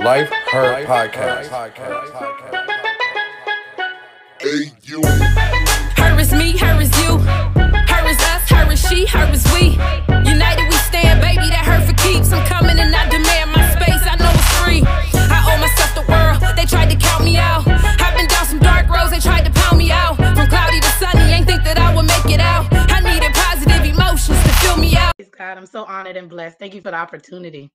Life Her Podcast. Hey, you. Her is me, her is you. Her is us, her is she, her is we. United we stand, baby, that hurt for keeps. I'm coming and I demand my space, I know it's free. I owe myself the world, they tried to count me out. I've been down some dark roads, they tried to pound me out. From cloudy to sunny, ain't think that I would make it out. I needed positive emotions to fill me out. God, I'm so honored and blessed. Thank you for the opportunity.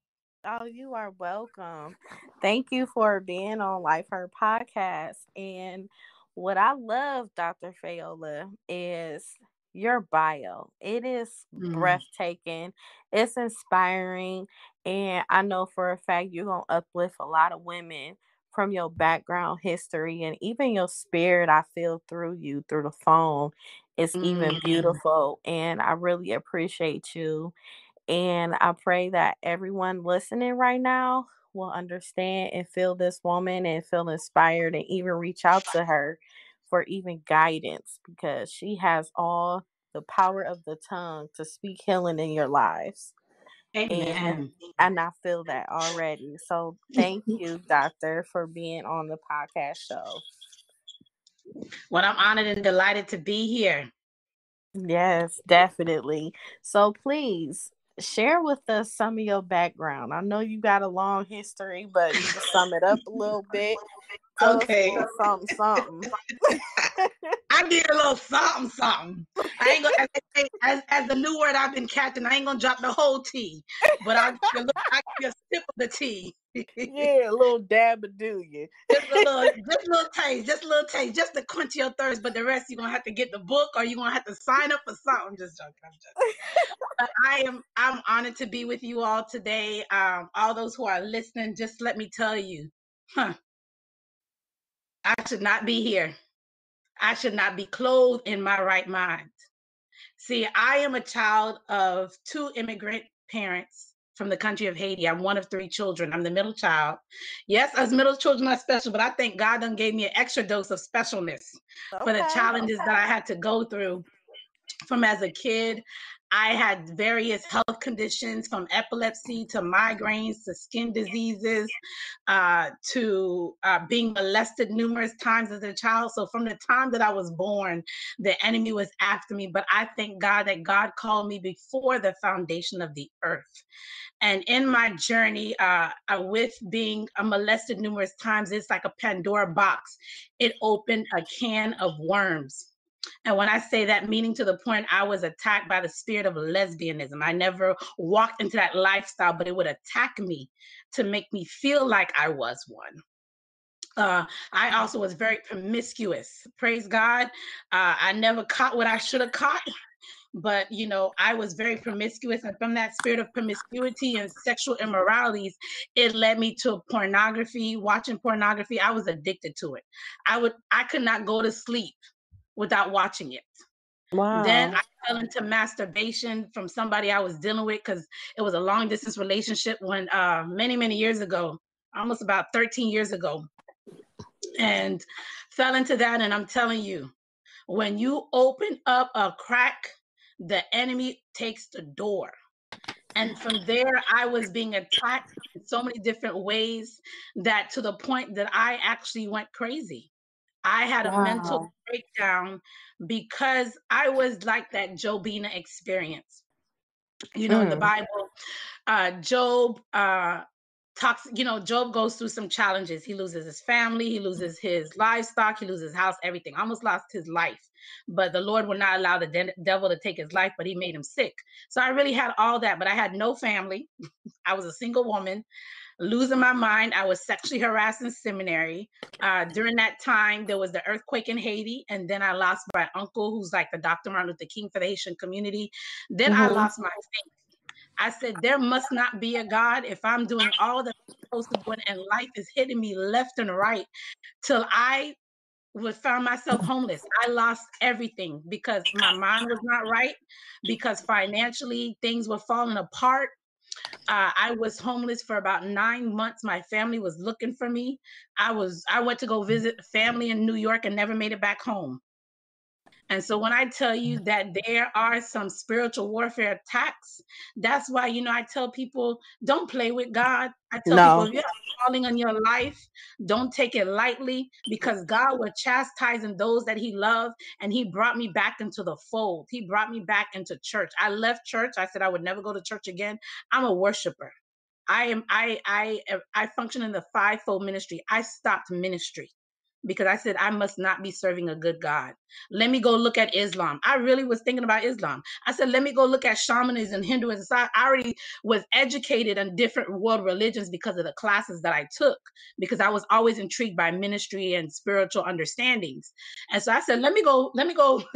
Oh, you are welcome. Thank you for being on Life Her Podcast. And what I love, Dr. Fayola, is your bio. It is breathtaking. It's inspiring. And I know for a fact you're going to uplift a lot of women from your background history and even your spirit. I feel through you, through the phone. It's even beautiful. And I really appreciate you. And I pray that everyone listening right now will understand and feel this woman and feel inspired and even reach out to her for even guidance, because she has all the power of the tongue to speak healing in your lives. Amen. And I feel that already. So thank you, Doctor, for being on the podcast show. Well, I'm honored and delighted to be here. Yes, definitely. So please share with us some of your background. I know you got a long history, but you can sum it up a little bit. Tell us a little something. I did a little something. I ain't gonna, as the new word I've been catching, I ain't gonna drop the whole tea, but I'll give you a sip of the tea. Yeah, a little dab of do you. Just a little taste, just to quench your thirst. But the rest, you're gonna have to get the book, or you're gonna have to sign up for something. I'm just joking. But I'm honored to be with you all today. All those who are listening, just let me tell you, I should not be here. I should not be clothed in my right mind. See, I am a child of two immigrant parents from the country of Haiti. I'm one of three children. I'm the middle child. Yes, us middle children are special, but I think God done gave me an extra dose of specialness for the challenges that I had to go through from as a kid. I had various health conditions, from epilepsy to migraines to skin diseases to being molested numerous times as a child. So from the time that I was born, the enemy was after me. But I thank God that God called me before the foundation of the earth. And in my journey with being molested numerous times, it's like a Pandora box. It opened a can of worms. And when I say that, meaning to the point I was attacked by the spirit of lesbianism. I never walked into that lifestyle, but it would attack me to make me feel like I was one. I also was very promiscuous. Praise God. I never caught what I should have caught. But, I was very promiscuous. And from that spirit of promiscuity and sexual immoralities, it led me to pornography, watching pornography. I was addicted to it. I could not go to sleep without watching it. Wow. Then I fell into masturbation from somebody I was dealing with, because it was a long distance relationship when many years ago, almost about 13 years ago, and fell into that. And I'm telling you, when you open up a crack, the enemy takes the door. And from there, I was being attacked in so many different ways that to the point that I actually went crazy. I had a mental breakdown because I was like that Jobina experience. In the Bible, Job talks, Job goes through some challenges. He loses his family, he loses his livestock, he loses his house, everything. Almost lost his life. But the Lord would not allow the devil to take his life, but he made him sick. So I really had all that, but I had no family. I was a single woman, losing my mind. I was sexually harassed in seminary. During that time, there was the earthquake in Haiti, and then I lost my uncle, who's like the Dr. Martin Luther King for the Haitian community. Then I lost my faith. I said, there must not be a God if I'm doing all that I'm supposed to do, and life is hitting me left and right, till I found myself homeless. I lost everything because my mind was not right, because financially things were falling apart. I was homeless for about 9 months. My family was looking for me. I went to go visit family in New York and never made it back home. And so when I tell you that there are some spiritual warfare attacks, that's why, I tell people, don't play with God. I tell people, No. if you have a calling on your life, don't take it lightly, because God will chastising those that he loves. And he brought me back into the fold. He brought me back into church. I left church. I said I would never go to church again. I'm a worshiper. I function in the fivefold ministry. I stopped ministry because I said I must not be serving a good God. Let me go look at Islam. I really was thinking about Islam. I said, let me go look at shamanism and Hinduism. So I already was educated on different world religions because of the classes that I took, because I was always intrigued by ministry and spiritual understandings. And so I said, let me go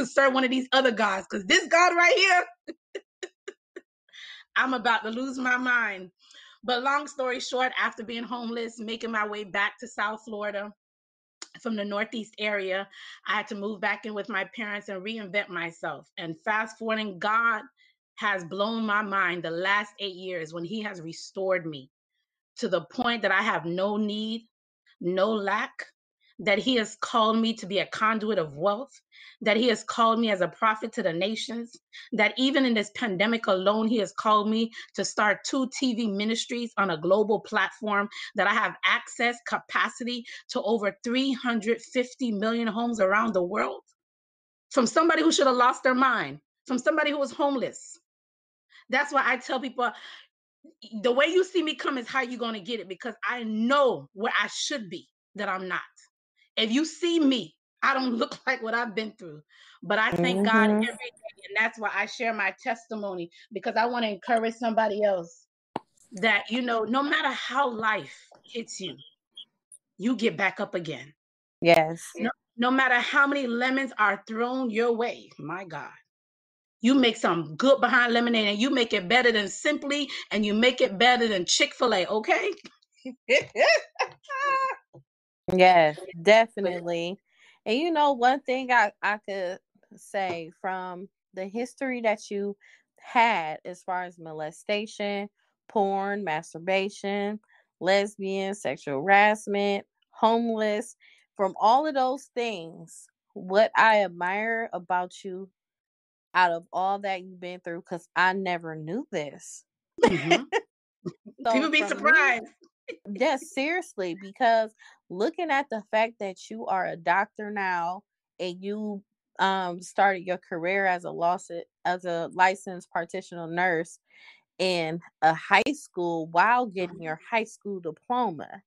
serve one of these other gods, because this God right here, I'm about to lose my mind. But long story short, after being homeless, making my way back to South Florida from the Northeast area, I had to move back in with my parents and reinvent myself. And fast forwarding, God has blown my mind the last 8 years when he has restored me to the point that I have no need, no lack, that he has called me to be a conduit of wealth, that he has called me as a prophet to the nations, that even in this pandemic alone, he has called me to start 2 TV ministries on a global platform, that I have access, capacity to over 350 million homes around the world. From somebody who should have lost their mind, from somebody who was homeless. That's why I tell people, the way you see me come is how you're going to get it, because I know where I should be, that I'm not. If you see me, I don't look like what I've been through, but I thank God every day. And that's why I share my testimony, because I want to encourage somebody else that, no matter how life hits you, you get back up again. Yes. No matter how many lemons are thrown your way, my God, you make some good behind lemonade, and you make it better than Simply, and you make it better than Chick-fil-A, okay? Yes, definitely. And one thing I could say from the history that you had as far as molestation, porn, masturbation, lesbian, sexual harassment, homeless, from all of those things, what I admire about you out of all that you've been through, because I never knew this. Mm-hmm. So People be surprised. Yes, seriously, because looking at the fact that you are a doctor now, and you started your career as a licensed practitioner nurse in a high school while getting your high school diploma.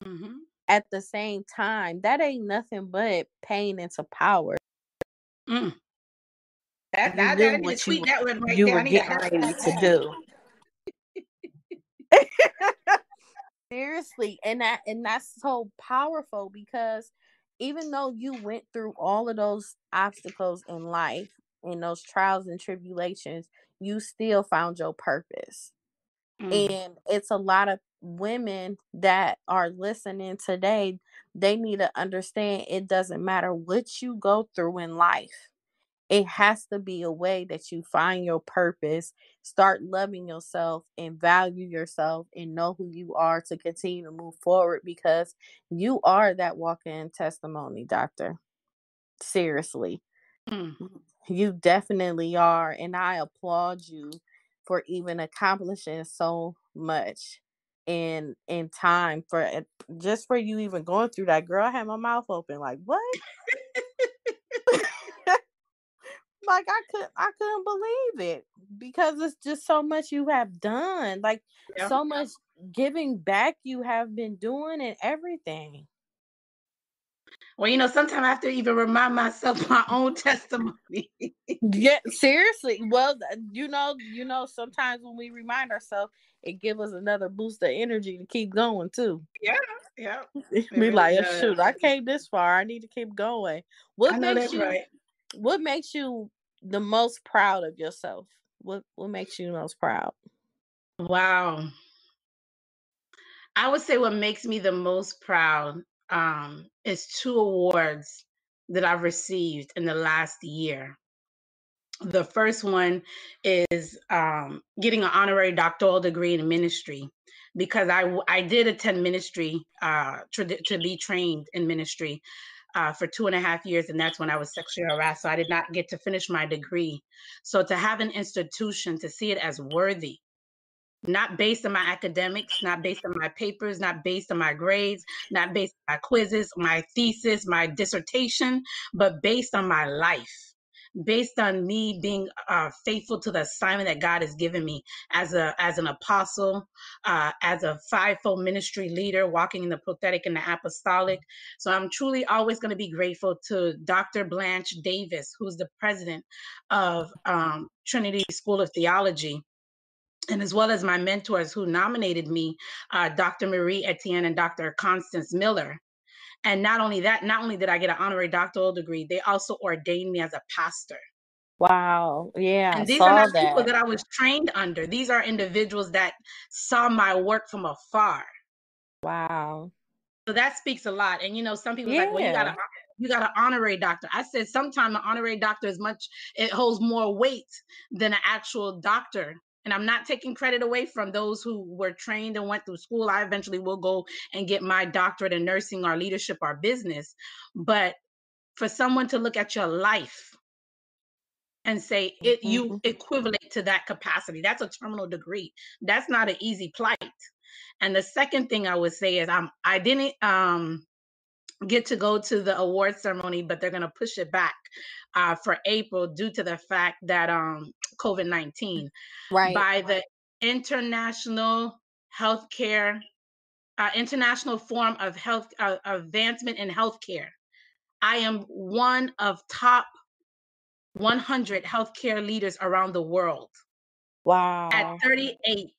Mm-hmm. At the same time, that ain't nothing but pain into power. Mm. You I knew need to what tweet that one right you there. were I need a getting ready hashtag to that. do. Seriously, and that's so powerful, because even though you went through all of those obstacles in life and those trials and tribulations, you still found your purpose. Mm. And it's a lot of women that are listening today, they need to understand it doesn't matter what you go through in life. It has to be a way that you find your purpose, start loving yourself and value yourself and know who you are to continue to move forward, because you are that walking testimony, doctor. Seriously. Mm. You definitely are. And I applaud you for even accomplishing so much in time, for it, just for you even going through that. Girl, I had my mouth open like, what? Like I couldn't believe it, because it's just so much you have done, like Yeah. so much giving back you have been doing and everything. Well, sometimes I have to even remind myself my own testimony. Yeah, seriously. Well, sometimes when we remind ourselves, it gives us another boost of energy to keep going too. Yeah, yeah. It Be really like, oh, does. shoot, I came this far. I need to keep going. I know that's right. What makes you the most proud of yourself? What makes you most proud? Wow. I would say what makes me the most proud is 2 awards that I've received in the last year. The first one is getting an honorary doctoral degree in ministry, because I did attend ministry to be trained in ministry. for 2.5 years, and that's when I was sexually harassed. So I did not get to finish my degree. So to have an institution, to see it as worthy, not based on my academics, not based on my papers, not based on my grades, not based on my quizzes, my thesis, my dissertation, but based on my life, based on me being faithful to the assignment that God has given me as an apostle, as a fivefold ministry leader, walking in the prophetic and the apostolic. So I'm truly always going to be grateful to Dr. Blanche Davis, who's the president of Trinity School of Theology, and as well as my mentors who nominated me, Dr. Marie Etienne and Dr. Constance Miller. And not only that, not only did I get an honorary doctoral degree, they also ordained me as a pastor. Wow. Yeah, I And these are saw not people that. that I was trained under. These are individuals that saw my work from afar. Wow. So that speaks a lot. And some people are like, well, you Yeah. got an honorary doctor. I said sometimes an honorary doctor it holds more weight than an actual doctor. And I'm not taking credit away from those who were trained and went through school. I eventually will go and get my doctorate in nursing or leadership or business. But for someone to look at your life and say you equivalent to that capacity, that's a terminal degree. That's not an easy plight. And the second thing I would say is I didn't get to go to the award ceremony, but they're going to push it back for April due to the fact that COVID-19. Right. By the International Healthcare, International Forum of Health Advancement in Healthcare. I am one of top 100 healthcare leaders around the world. Wow. At 38.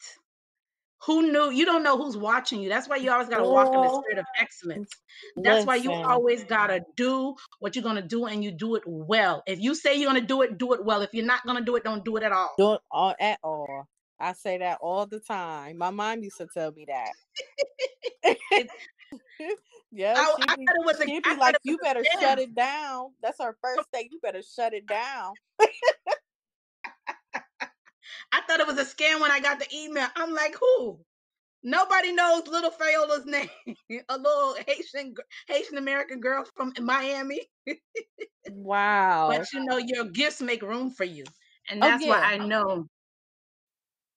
Who knew? You don't know who's watching you. That's why you always got to walk in the Girl, spirit of excellence. That's why you listen. always got to do what you're going to do, and you do it well. If you say you're going to do it well. If you're not going to do it, don't do it at all. Do it all at all. I say that all the time. My mom used to tell me that. Yeah, I she'd thought it was be I thought like, it you was better a shut scam. it down. That's our first thing. You better shut it down. I thought it was a scam when I got the email. I'm like, who? Nobody knows little Fayola's name. A little Haitian American girl from Miami. Wow. But your gifts make room for you. And Oh, that's why yeah. I know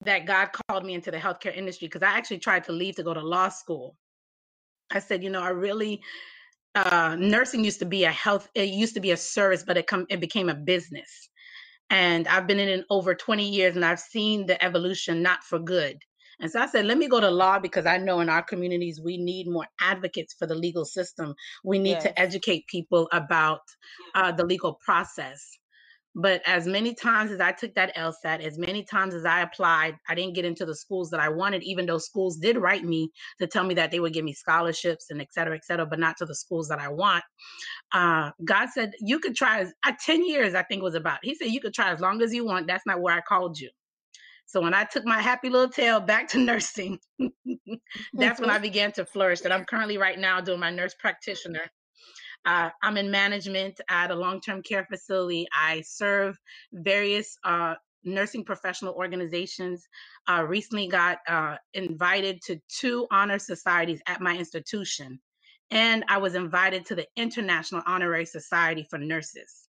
that God called me into the healthcare industry, because I actually tried to leave to go to law school. I said, I really, nursing used to be it used to be a service, but it became a business. And I've been in it over 20 years, and I've seen the evolution, not for good. And so I said, let me go to law, because I know in our communities, we need more advocates for the legal system. We need to Yes. educate people about the legal process. But as many times as I took that LSAT, as many times as I applied, I didn't get into the schools that I wanted, even though schools did write me to tell me that they would give me scholarships and et cetera, but not to the schools that I want. God said, you could try 10 years, I think was about. He said, you could try as long as you want. That's not where I called you. So when I took my happy little tail back to nursing, that's when I began to flourish. That I'm currently right now doing my nurse practitioner. I'm in management at a long-term care facility. I serve various nursing professional organizations. Recently got invited to 2 honor societies at my institution. And I was invited to the International Honorary Society for Nurses.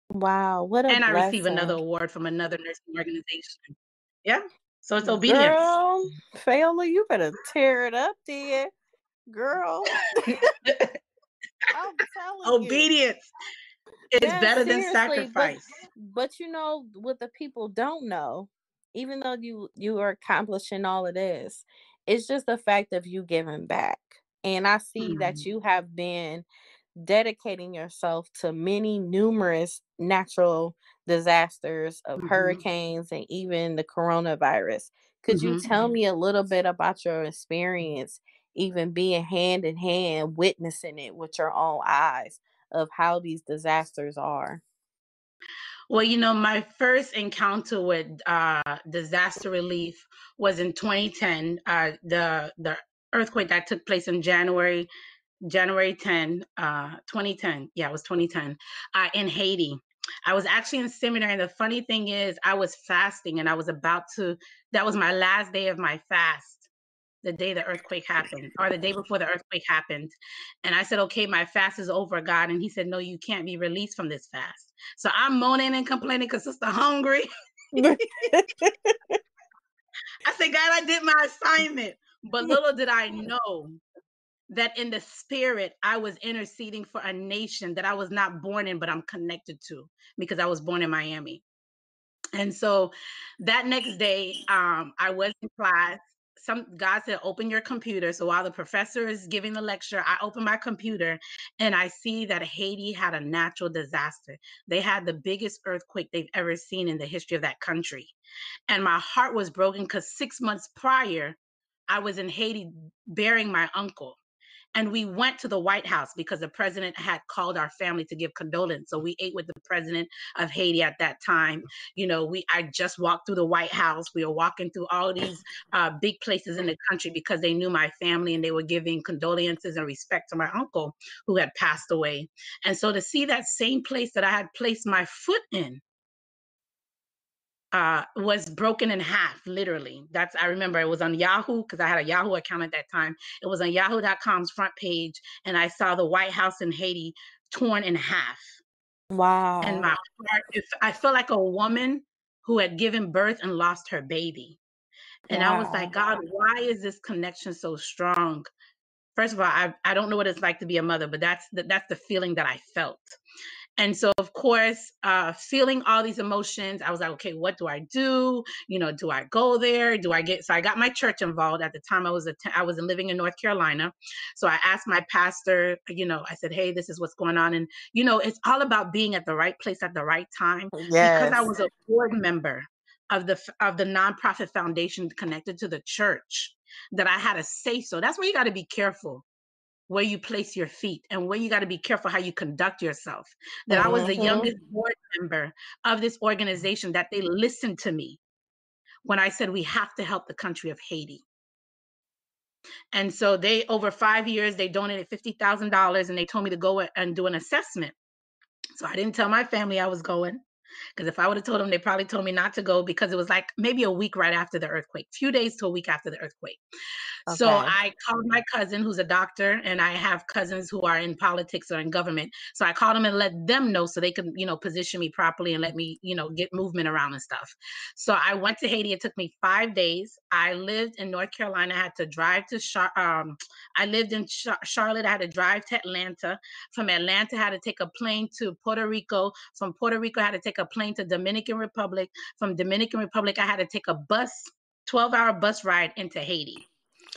Wow, what a And I received another blessing. award from another nursing organization. Yeah. So it's obedience. Girl, Fayola, you better tear it up, dear. Girl, I'm telling you. Obedience is Yeah, better than seriously, sacrifice. but what the people don't know, even though you are accomplishing all of this, it's just the fact of you giving back. And I see that Mhm. you have been dedicating yourself to many numerous natural disasters of Mhm. hurricanes and even the coronavirus. Could you tell me a little bit about your experience, even being hand in hand, witnessing it with your own eyes of how these disasters are? Well, my first encounter with disaster relief was in 2010. The earthquake that took place in January 10, 2010. Yeah, it was 2010 in Haiti. I was actually in seminary, and the funny thing is, I was fasting, and that was my last day of my fast. the day the earthquake happened, or the day before the earthquake happened. And I said, okay, my fast is over, God. And he said, no, you can't be released from this fast. So I'm moaning and complaining because sister hungry. I said, God, I did my assignment. But little did I know that in the spirit, I was interceding for a nation that I was not born in, but I'm connected to, because I was born in Miami. And so that next day, I was in class. God said, open your computer. So while the professor is giving the lecture, I open my computer and I see that Haiti had a natural disaster. They had the biggest earthquake they've ever seen in the history of that country. And my heart was broken because 6 months prior, I was in Haiti burying my uncle. And we went to the White House because the president had called our family to give condolence. So we ate with the president of Haiti at that time. I just walked through the White House. We were walking through all these big places in the country because they knew my family and they were giving condolences and respect to my uncle who had passed away. And so to see that same place that I had placed my foot in, was broken in half, literally. I remember it was on Yahoo, because I had a Yahoo account at that time. It was on Yahoo.com's front page, and I saw the White House in Haiti torn in half. Wow. And my heart, I felt like a woman who had given birth and lost her baby. And I was like, God, why is this connection so strong? First of all, I don't know what it's like to be a mother, but that's the feeling that I felt. And so, of course, feeling all these emotions, I was like, okay, what do I do? Do I go there? So I got my church involved. At the time I was living in North Carolina. So I asked my pastor, I said, hey, this is what's going on. And, it's all about being at the right place at the right time. Yes. Because I was a board member of the nonprofit foundation connected to the church, that I had a say so. That's where you got to be careful where you place your feet, and where you got to be careful how you conduct yourself. That I was the youngest board member of this organization, that they listened to me when I said we have to help the country of Haiti. And so over 5 years, they donated $50,000 and they told me to go and do an assessment. So I didn't tell my family I was going, because if I would have told them, they probably told me not to go, because it was like maybe a week right after the earthquake, few days to a week after the earthquake. Okay. So I called my cousin, who's a doctor, and I have cousins who are in politics or in government. So I called them and let them know so they could, position me properly and let me, get movement around and stuff. So I went to Haiti. It took me 5 days. I lived in North Carolina. I had to drive to I lived in Charlotte. I had to drive to Atlanta. From Atlanta, I had to take a plane to Puerto Rico. From Puerto Rico, I had to take a plane to Dominican Republic. From Dominican Republic, I had to take a 12-hour bus ride into Haiti.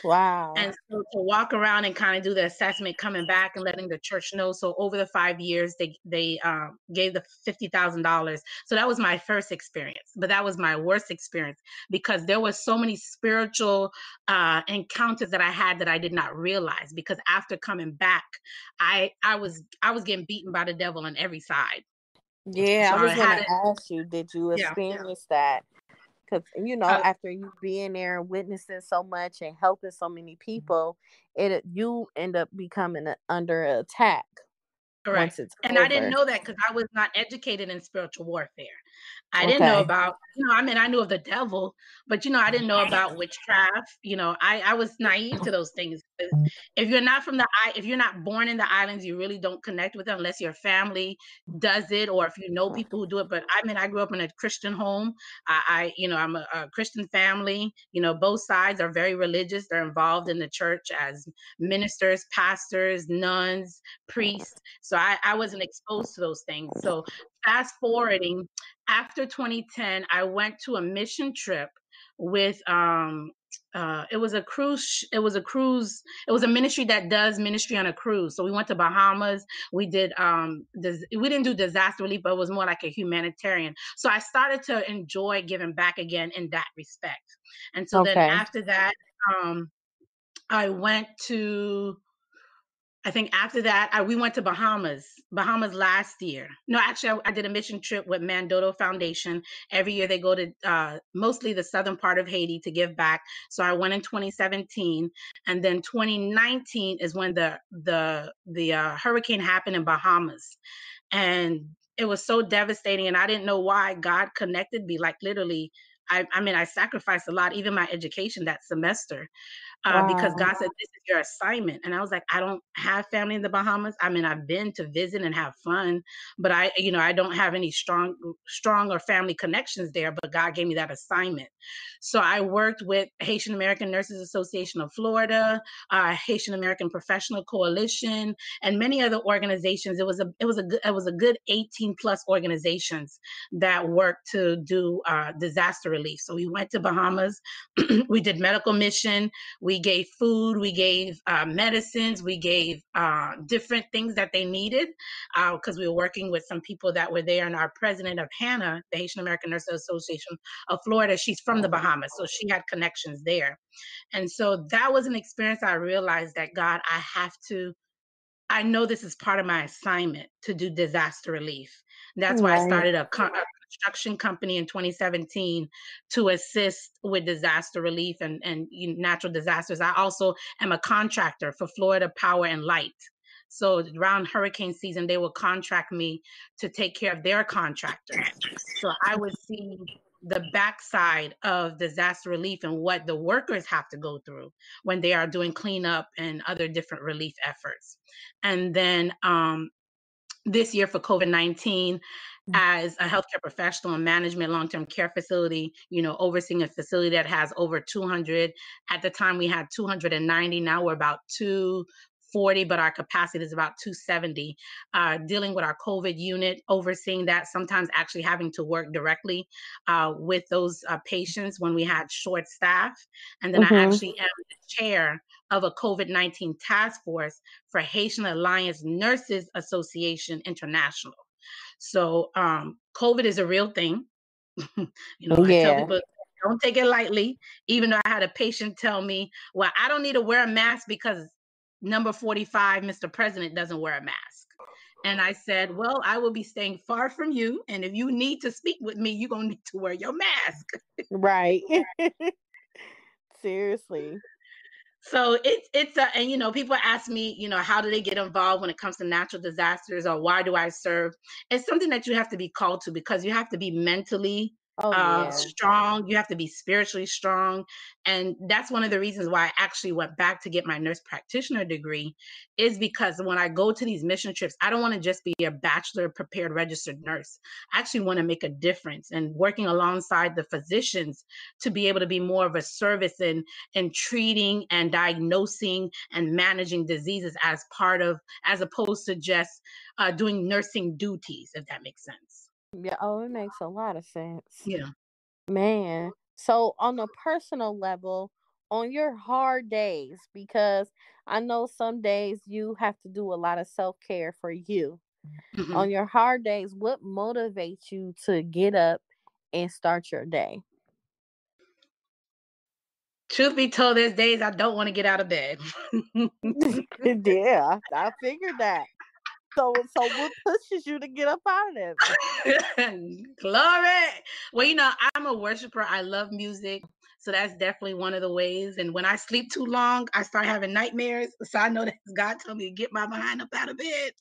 Wow. And so to walk around and kind of do the assessment, coming back and letting the church know. So over the 5 years, they gave the $50,000. So that was my first experience, but that was my worst experience, because there was so many spiritual encounters that I had that I did not realize, because after coming back, I was getting beaten by the devil on every side. Yeah, so I was going to ask you, did you experience that? Because, after you being there and witnessing so much and helping so many people, you end up becoming under attack. Correct. And over. I didn't know that, because I was not educated in spiritual warfare. I didn't know about, I knew of the devil, but, I didn't know about witchcraft. I was naive to those things. If you're not born in the islands, you really don't connect with them unless your family does it, or if you know people who do it. But I grew up in a Christian home. I'm a Christian family. Both sides are very religious. They're involved in the church as ministers, pastors, nuns, priests. So I wasn't exposed to those things. So fast forwarding, after 2010, I went to a mission trip with it was a ministry that does ministry on a cruise. So we went to Bahamas. We did we didn't do disaster relief, but it was more like a humanitarian. So I started to enjoy giving back again in that respect. And so then after that, I went to, I think after that, we went to Bahamas last year. No, actually, I did a mission trip with Mandoto Foundation. Every year they go to mostly the southern part of Haiti to give back. So I went in 2017, and then 2019 is when the hurricane happened in Bahamas, and it was so devastating. And I didn't know why. God connected me, like literally. I sacrificed a lot, even my education that semester. because Wow. God said, this is your assignment. And I was like, I don't have family in the Bahamas. I mean, I've been to visit and have fun, but I don't have any strong or family connections there, but God gave me that assignment. So I worked with Haitian American Nurses Association of Florida, Haitian American Professional Coalition, and many other organizations. It was a good 18 plus organizations that worked to do disaster relief. So we went to Bahamas, we did medical mission, we gave food, we gave medicines, we gave different things that they needed because we were working with some people that were there. And our president of HANA, the Haitian American Nurses Association of Florida, she's from the Bahamas, so she had connections there. And so that was an experience. I realized that, God, I know this is part of my assignment to do disaster relief. That's why I Right. started a construction company in 2017 to assist with disaster relief and natural disasters. I also am a contractor for Florida Power and Light. So around hurricane season, they will contract me to take care of their contractors. So I would see the backside of disaster relief and what the workers have to go through when they are doing cleanup and other different relief efforts. And then this year for COVID-19, as a healthcare professional in management, long-term care facility, overseeing a facility that has over 200. At the time, we had 290. Now we're about 240, but our capacity is about 270. Dealing with our COVID unit, overseeing that, sometimes actually having to work directly with those patients when we had short staff. And then I actually am the chair of a COVID-19 task force for Haitian Alliance Nurses Association International. So COVID is a real thing. I tell Yeah. people, don't take it lightly, even though I had a patient tell me, well, I don't need to wear a mask because number 45, Mr. President, doesn't wear a mask. And I said, well, I will be staying far from you. And if you need to speak with me, you're going to need to wear your mask. Right. Seriously. So and people ask me, how do they get involved when it comes to natural disasters, or why do I serve? It's something that you have to be called to, because you have to be mentally Oh yeah. strong. You have to be spiritually strong. And that's one of the reasons why I actually went back to get my nurse practitioner degree, is because when I go to these mission trips, I don't want to just be a bachelor prepared registered nurse. I actually want to make a difference, and working alongside the physicians to be able to be more of a service in treating and diagnosing and managing diseases as opposed to just doing nursing duties, if that makes sense. Yeah. Oh, it makes a lot of sense. Yeah. Man. So on a personal level, on your hard days, because I know some days you have to do a lot of self-care for you. On Mhm. your hard days, what motivates you to get up and start your day? Truth be told, there's days I don't want to get out of bed. Yeah, I figured that. So what pushes you to get up out of it? Glory. Well, I'm a worshiper. I love music. So that's definitely one of the ways. And when I sleep too long, I start having nightmares. So I know that God told me to get my behind up out of bed.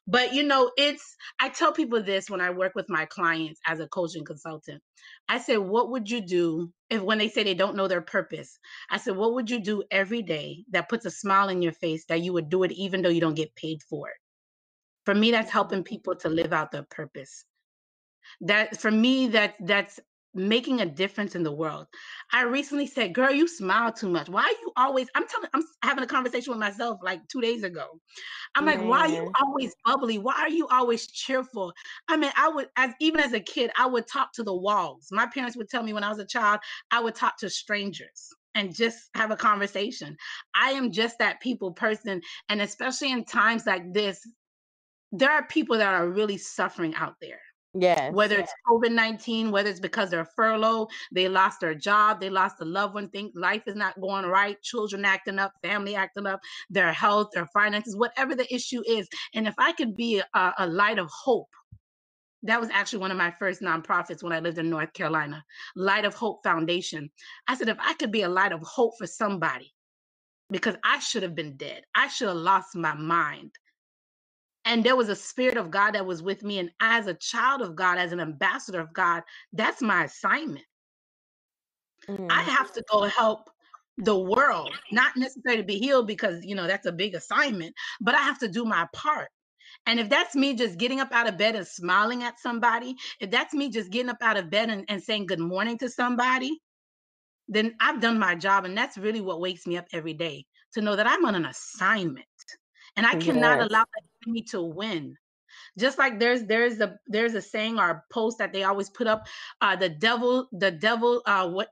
But I tell people this when I work with my clients as a coaching consultant. I said, what would you do if, when they say they don't know their purpose? I said, what would you do every day that puts a smile in your face, that you would do it even though you don't get paid for it? For me, that's helping people to live out their purpose. That for me, that's making a difference in the world. I recently said, girl, you smile too much. Why are you always, I'm having a conversation with myself like 2 days ago. I'm like, why are you Man. always bubbly? Why are you always cheerful? I mean, even as a kid, I would talk to the walls. My parents would tell me when I was a child, I would talk to strangers and just have a conversation. I am just that people person. And especially in times like this, there are people that are really suffering out there. Whether Yes. it's COVID-19, whether it's because they're furloughed, they lost their job, they lost a loved one, think life is not going right, children acting up, family acting up, their health, their finances, whatever the issue is. And if I could be a light of hope, that was actually one of my first nonprofits when I lived in North Carolina, Light of Hope Foundation. I said, if I could be a light of hope for somebody, because I should have been dead, I should have lost my mind. And there was a spirit of God that was with me. And as a child of God, as an ambassador of God, that's my assignment. I Mm. have to go help the world, not necessarily to be healed because, that's a big assignment, but I have to do my part. And if that's me just getting up out of bed and smiling at somebody, if that's me just getting up out of bed and saying good morning to somebody, then I've done my job. And that's really what wakes me up every day, to know that I'm on an assignment and I cannot Yes. allow the enemy to win. Just like there's a saying or a post that they always put up, the devil,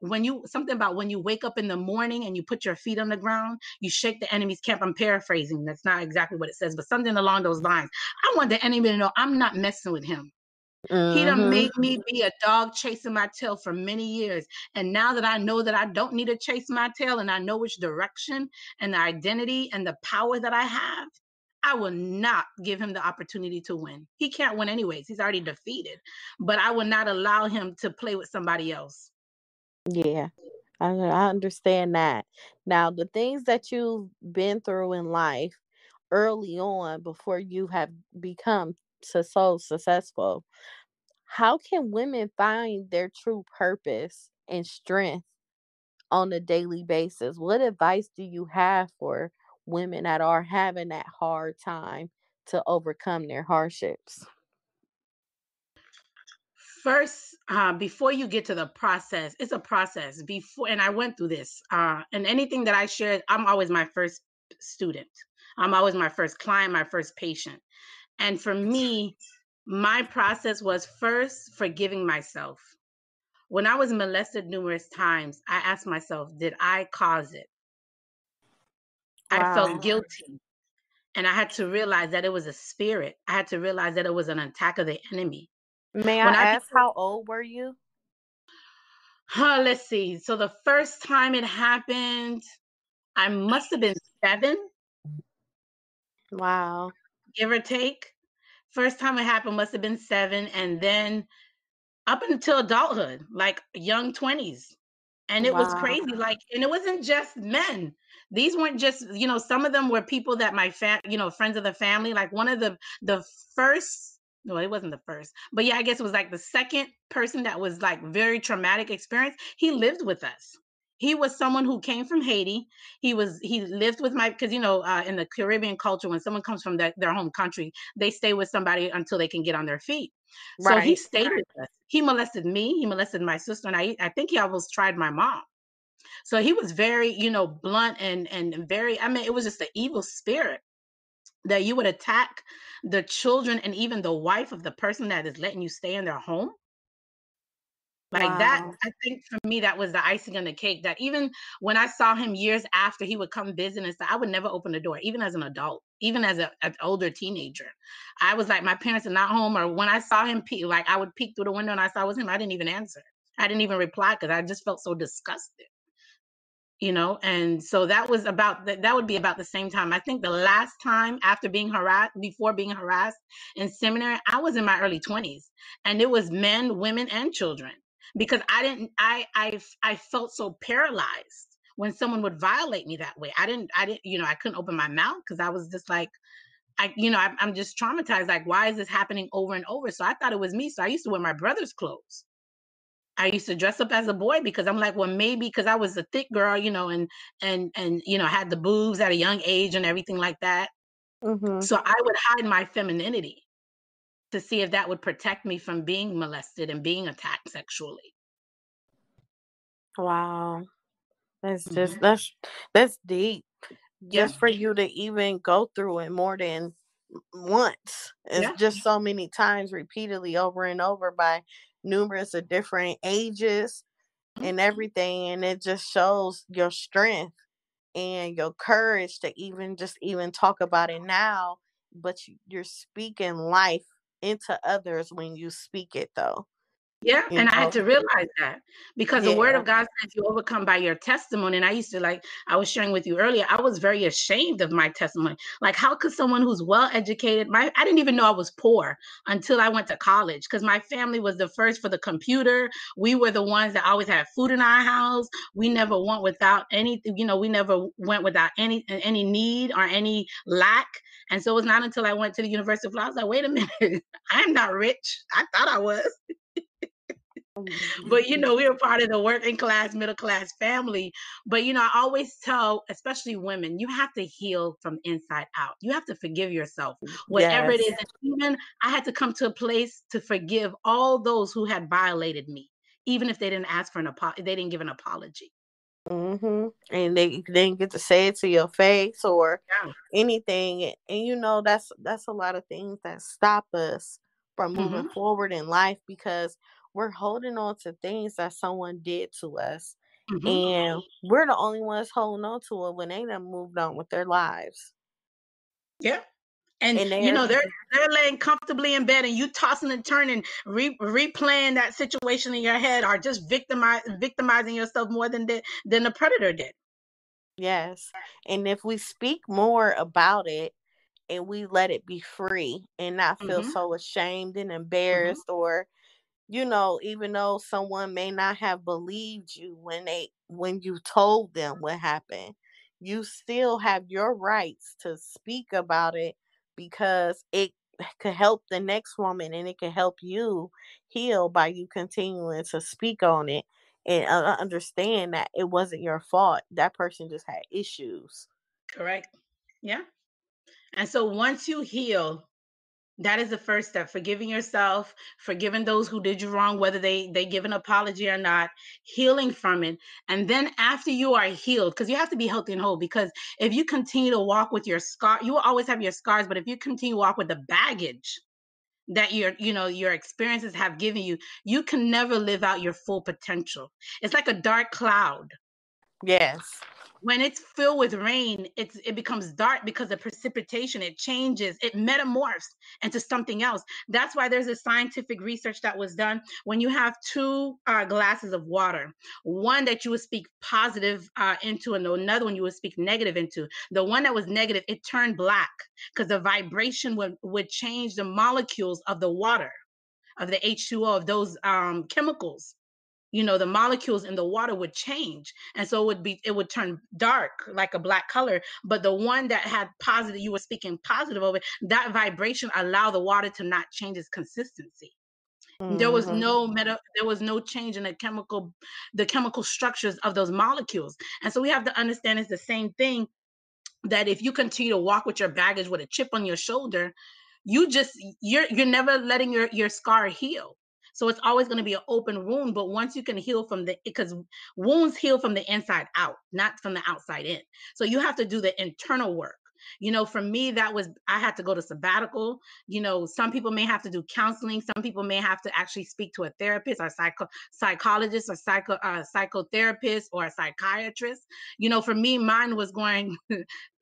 when you, something about when you wake up in the morning and you put your feet on the ground, you shake the enemy's camp. I'm paraphrasing. That's not exactly what it says, but something along those lines. I want the enemy to know I'm not messing with him. He done Mm-hmm. made me be a dog chasing my tail for many years. And now that I know that I don't need to chase my tail and I know which direction and the identity and the power that I have, I will not give him the opportunity to win. He can't win anyways. He's already defeated. But I will not allow him to play with somebody else. Yeah, I understand that. Now, the things that you've been through in life early on before you have become so successful, how can women find their true purpose and strength on a daily basis? What advice do you have for women that are having that hard time to overcome their hardships? First, before you get to the process, it's a process before, and I went through this, and anything that I shared, I'm always my first student. I'm always my first client, my first patient. And for me, my process was first forgiving myself. When I was molested numerous times, I asked myself, did I cause it? I felt Wow. guilty. And I had to realize that it was a spirit. I had to realize that it was an attack of the enemy. May I When I ask, how old were you? let's see. So the first time it happened, I must have been 7, Wow. give or take. First time it happened must have been 7, and then up until adulthood, like young 20s. And it was Wow. crazy. Like, and it wasn't just men. These weren't just, some of them were people that friends of the family. Like one of the first, no, it wasn't the first, but yeah, I guess it was like the second person that was like very traumatic experience. He lived with us. He was someone who came from Haiti. He lived with because in the Caribbean culture, when someone comes from their home country, they stay with somebody until they can get on their feet. So he Right. stayed with us. He molested me. He molested my sister, and I think he almost tried my mom. So he was very, blunt and very. I mean, it was just an evil spirit that you would attack the children and even the wife of the person that is letting you stay in their home. Like that, Wow. I think for me, that was the icing on the cake. That even when I saw him years after, he would come visit and stuff, I would never open the door, even as an adult, even as an older teenager. I was like, my parents are not home. Or when I saw him, like I would peek through the window and I saw it was him, I didn't even answer. I didn't even reply because I just felt so disgusted. And so that was that would be about the same time. I think the last time before being harassed in seminary, I was in my early 20s, and it was men, women, and children, because I felt so paralyzed when someone would violate me that way. I didn't, I couldn't open my mouth because I was just like, I'm just traumatized. Like, why is this happening over and over? So I thought it was me. So I used to wear my brother's clothes. I used to dress up as a boy because I'm like, well, maybe because I was a thick girl, and had the boobs at a young age and everything like that. Mm-hmm. So I would hide my femininity to see if that would protect me from being molested and being attacked sexually. Wow. That's just Mm-hmm. that's deep. Yeah, Just for you to even go through it more than once. It's yeah, just so many times repeatedly over and over by numerous of different ages mhm. and everything. And it just shows your strength and your courage to even talk about it now. But you're speaking life into others when you speak it though. Yeah, You and I had know? to realize that because the word Yeah. of God says you overcome by your testimony. And I used to, like I was sharing with you earlier, I was very ashamed of my testimony. Like, how could someone who's well educated, I didn't even know I was poor until I went to college, because my family was the first for the computer. We were the ones that always had food in our house. We never went without anything, we never went without any need or any lack. And so it was not until I went to the University of Florida, I was like, wait a minute, I'm not rich. I thought I was. But we were part of the working class, middle class family. But I always tell, especially women, you have to heal from inside out. You have to forgive yourself, whatever it Yes. is. And even I had to come to a place to forgive all those who had violated me, even if they didn't ask for an apology, they didn't give an apology. And they didn't get to say it to your face or Yeah. anything. And that's a lot of things that stop us from moving Hmm. forward in life because we're holding on to things that someone did to us. Hmm. And we're the only ones holding on to it when they done moved on with their lives. Yeah. And And they're they're laying comfortably in bed, and you tossing and turning, replaying that situation in your head, or just victimizing yourself more than the predator did. yes. And if we speak more about it and we let it be free and not feel Hmm. so ashamed and Hmm. embarrassed, or even though someone may not have believed you when you told them what happened, you still have your rights to speak about it because it could help the next woman and it could help you heal by you continuing to speak on it and understand that it wasn't your fault. That person just had issues. Correct. Yeah. And so once you heal, that is the first step. Forgiving yourself, forgiving those who did you wrong, whether they give an apology or not, healing from it. And then after you are healed, because you have to be healthy and whole, because if you continue to walk with your scar, you will always have your scars, but if you continue to walk with the baggage that your experiences have given you, you can never live out your full potential. It's like a dark cloud. Yes. When it's filled with rain, it becomes dark because the precipitation, it changes, it metamorphs into something else. That's why there's a scientific research that was done. When you have two glasses of water, one that you would speak positive into, and another one you would speak negative into, the one that was negative, it turned black because the vibration would change the molecules of the water, of the H2O, of those chemicals. The molecules in the water would change, and so it would turn dark, like a black color. But the one that had positive, you were speaking positive over it, that vibration allowed the water to not change its consistency. There was Hmm. no change in the chemical structures of those molecules. And so we have to understand it's the same thing, that if you continue to walk with your baggage with a chip on your shoulder, you're never letting your scar heal. So it's always going to be an open wound. But once you can heal because wounds heal from the inside out, not from the outside in. So you have to do the internal work. For me, I had to go to sabbatical. Some people may have to do counseling. Some people may have to actually speak to a therapist or psychologist or psychotherapist or a psychiatrist. For me, mine was going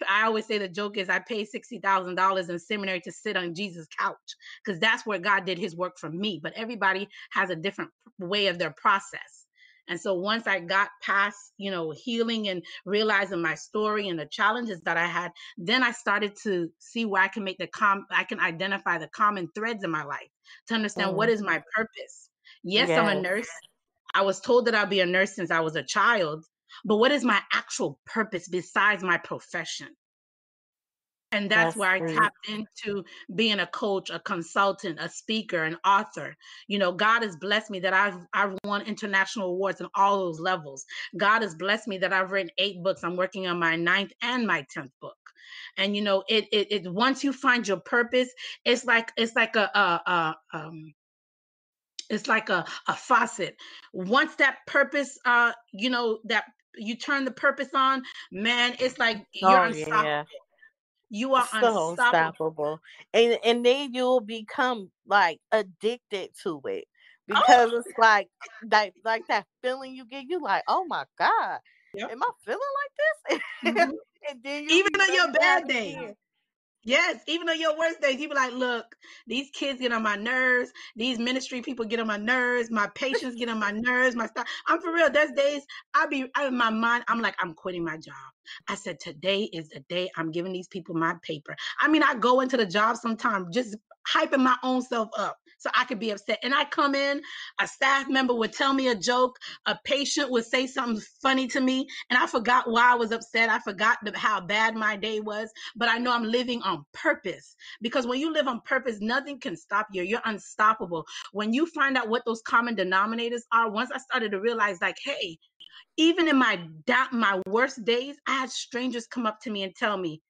I always say, the joke is, I paid $60,000 in seminary to sit on Jesus' couch, because that's where God did his work for me. But everybody has a different way of their process. And so once I got past, healing and realizing my story and the challenges that I had, then I started to see where I can identify the common threads in my life to understand what is my purpose. Yes, I'm a Yes. nurse. I was told that I'd be a nurse since I was a child, but what is my actual purpose besides my profession? And that's That's where I sweet. tapped into being a coach, a consultant, a speaker, an author. God has blessed me that I've won international awards on all those levels. God has blessed me that I've written 8 books. I'm working on my 9th and my 10th book. And it once you find your purpose, it's like a faucet. Once that purpose, that you turn the purpose on, man, it's like you're Oh unstoppable. yeah. You are So unstoppable. unstoppable. And then you'll become like addicted to it Oh, because it's like that feeling you get, you like, oh my God, yep. am I feeling like this? Hmm. And then you'll Even be on ready your to have bad it days. again. Yes, even on your worst days, you be like, look, these kids get on my nerves. These ministry people get on my nerves. My patients get on my nerves. My stuff. I'm for real. There's days I in my mind, I'm like, I'm quitting my job. I said, today is the day I'm giving these people my paper. I mean, I go into the job sometimes just hyping my own self up so I could be upset. And I come in, a staff member would tell me a joke, a patient would say something funny to me, and I forgot why I was upset. I forgot how bad my day was, but I know I'm living on purpose, because when you live on purpose, nothing can stop you. You're unstoppable. When you find out what those common denominators are, once I started to realize, like, hey, even in my worst days, I had strangers come up to me and tell me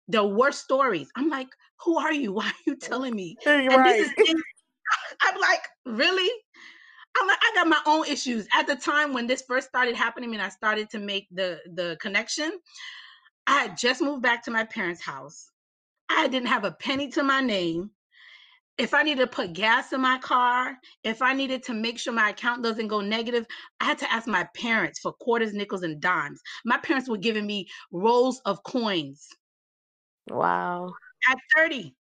the worst stories. I'm like, who are you? Why are you telling me? And this Right. is, I'm like, really? I'm like, I got my own issues. At the time when this first started happening and I started to make the connection, I had just moved back to my parents' house. I didn't have a penny to my name. If I needed to put gas in my car, if I needed to make sure my account doesn't go negative, I had to ask my parents for quarters, nickels, and dimes. My parents were giving me rolls of coins. Wow. At 30,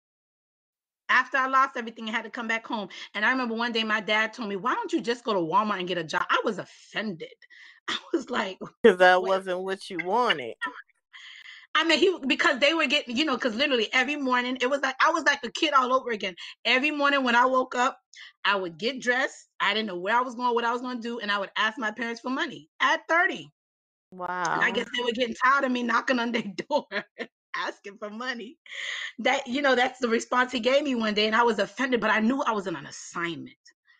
after I lost everything, I had to come back home. And I remember one day my dad told me, why don't you just go to Walmart and get a job? I was offended. I was like, Because that wait. wasn't what you wanted. I mean, because they were getting, because literally every morning, it was like, I was like a kid all over again. Every morning when I woke up, I would get dressed. I didn't know where I was going, what I was going to do. And I would ask my parents for money at 30. And I Wow. guess they were getting tired of me knocking on their door, asking for money. That's the response he gave me one day. And I was offended, but I knew I was on an assignment.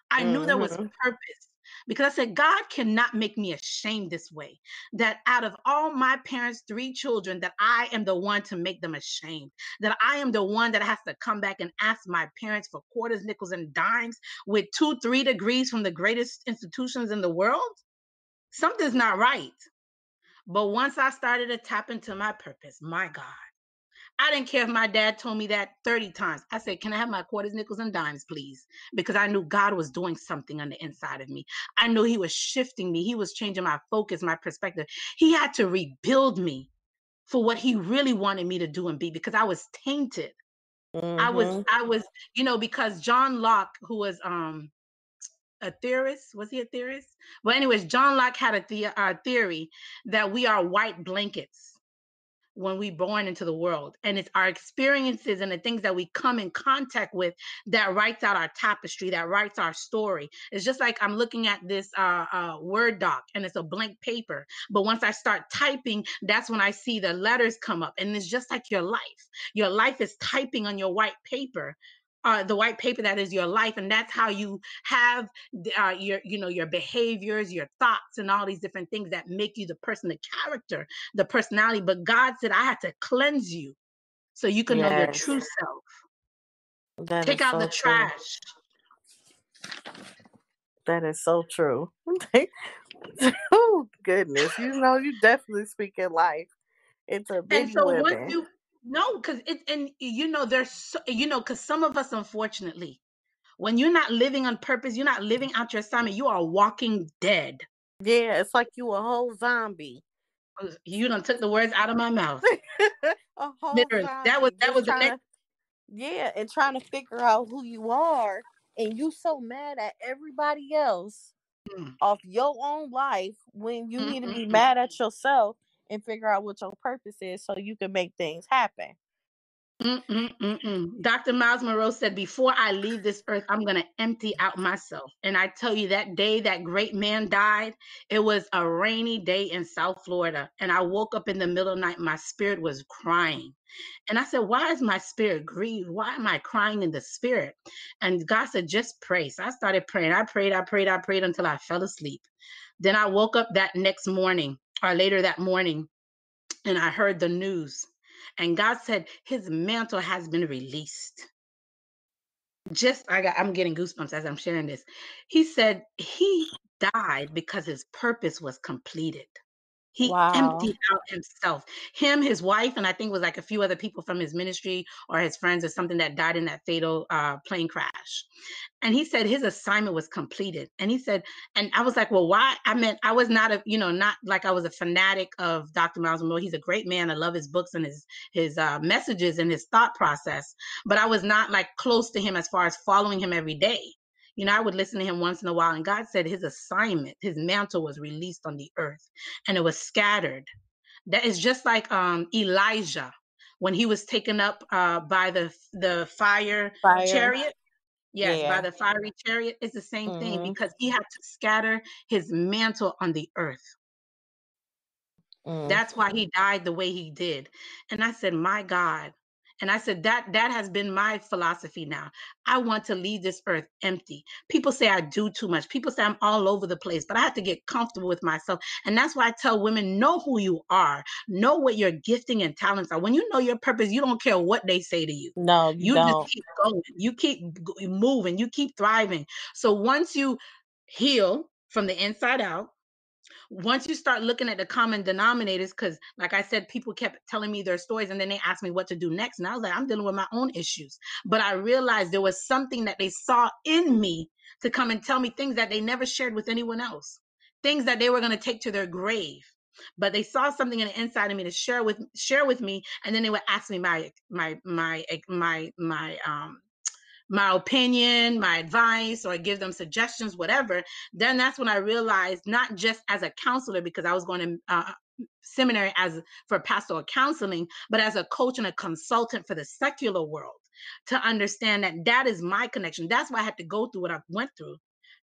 I knew there was Mm-hmm. purpose, because I said, God cannot make me ashamed this way. That out of all my parents' 3 children, that I am the one to make them ashamed. That I am the one that has to come back and ask my parents for quarters, nickels, and dimes with 2, 3 degrees from the greatest institutions in the world. Something's not right. But once I started to tap into my purpose, my God, I didn't care if my dad told me that 30 times. I said, can I have my quarters, nickels, and dimes, please? Because I knew God was doing something on the inside of me. I knew he was shifting me. He was changing my focus, my perspective. He had to rebuild me for what he really wanted me to do and be, because I was tainted. Mm-hmm. I was, because John Locke, who was a theorist, was he a theorist? Well, anyways, John Locke had a theory that we are white blankets when we born into the world, and it's our experiences and the things that we come in contact with that writes out our tapestry, that writes our story. It's just like I'm looking at this Word doc, and it's a blank paper, but once I start typing, that's when I see the letters come up. And it's just like your life is typing on your white paper, the white paper that is your life. And that's how you have your behaviors, your thoughts, and all these different things that make you the person, the character, the personality. But God said, I had to cleanse you so you can know your Yes. true self. That Take is out so the true. trash. That is so true. Oh, goodness. You definitely speak in life. It's a And many so once women. you no, because there's because some of us, unfortunately, when you're not living on purpose, you're not living out your assignment, you are walking dead. Yeah, it's like you a whole zombie. You done took the words out of my mouth. A whole Literally. zombie. That Just was the trying next. to, yeah, and trying to figure out who you are. And you so mad at everybody else Mm, off your own life when you mm, need to mm, be mm. mad at yourself and figure out what your purpose is so you can make things happen. Dr. Miles Monroe said, before I leave this earth, I'm going to empty out myself. And I tell you, that day that great man died, it was a rainy day in South Florida. And I woke up in the middle of the night, my spirit was crying. And I said, why is my spirit grieved? Why am I crying in the spirit? And God said, just pray. So I started praying. I prayed until I fell asleep. Then I woke up that next morning, or later that morning, and I heard the news. And God said, his mantle has been released. I'm getting goosebumps as I'm sharing this. He said he died because his purpose was completed. He Wow. emptied out himself. Him, his wife, and I think it was like a few other people from his ministry or his friends or something that died in that fatal plane crash. And he said his assignment was completed. And he said, and I was like, well, why? I mean, I was not not like I was a fanatic of Dr. Miles Monroe. He's a great man. I love his books and his messages and his thought process. But I was not like close to him as far as following him every day. I would listen to him once in a while. And God said his assignment, his mantle was released on the earth, and it was scattered That is just like Elijah when he was taken up by the fire chariot. Yes, by Yeah. the fiery chariot. It's the same thing, Mm-hmm. because he had to scatter his mantle on the earth. That's why he died the way he did. And I said, my God. And I said, that has been my philosophy now. I want to leave this earth empty. People say I do too much. People say I'm all over the place, but I have to get comfortable with myself. And that's why I tell women, know who you are. Know what your gifting and talents are. When you know your purpose, you don't care what they say to you. No, you Just don't. keep going. You keep moving. You keep thriving. So once you heal from the inside out, once you start looking at the common denominators, because like I said, people kept telling me their stories and then they asked me what to do next. And I was like, I'm dealing with my own issues. But I realized there was something that they saw in me to come and tell me things that they never shared with anyone else, things that they were going to take to their grave. But they saw something in the inside of me to share with me, and then they would ask me my opinion, my advice, or give them suggestions, whatever. Then that's when I realized, not just as a counselor, because I was going to seminary for pastoral counseling, but as a coach and a consultant for the secular world, to understand that is my connection. That's why I had to go through what I went through.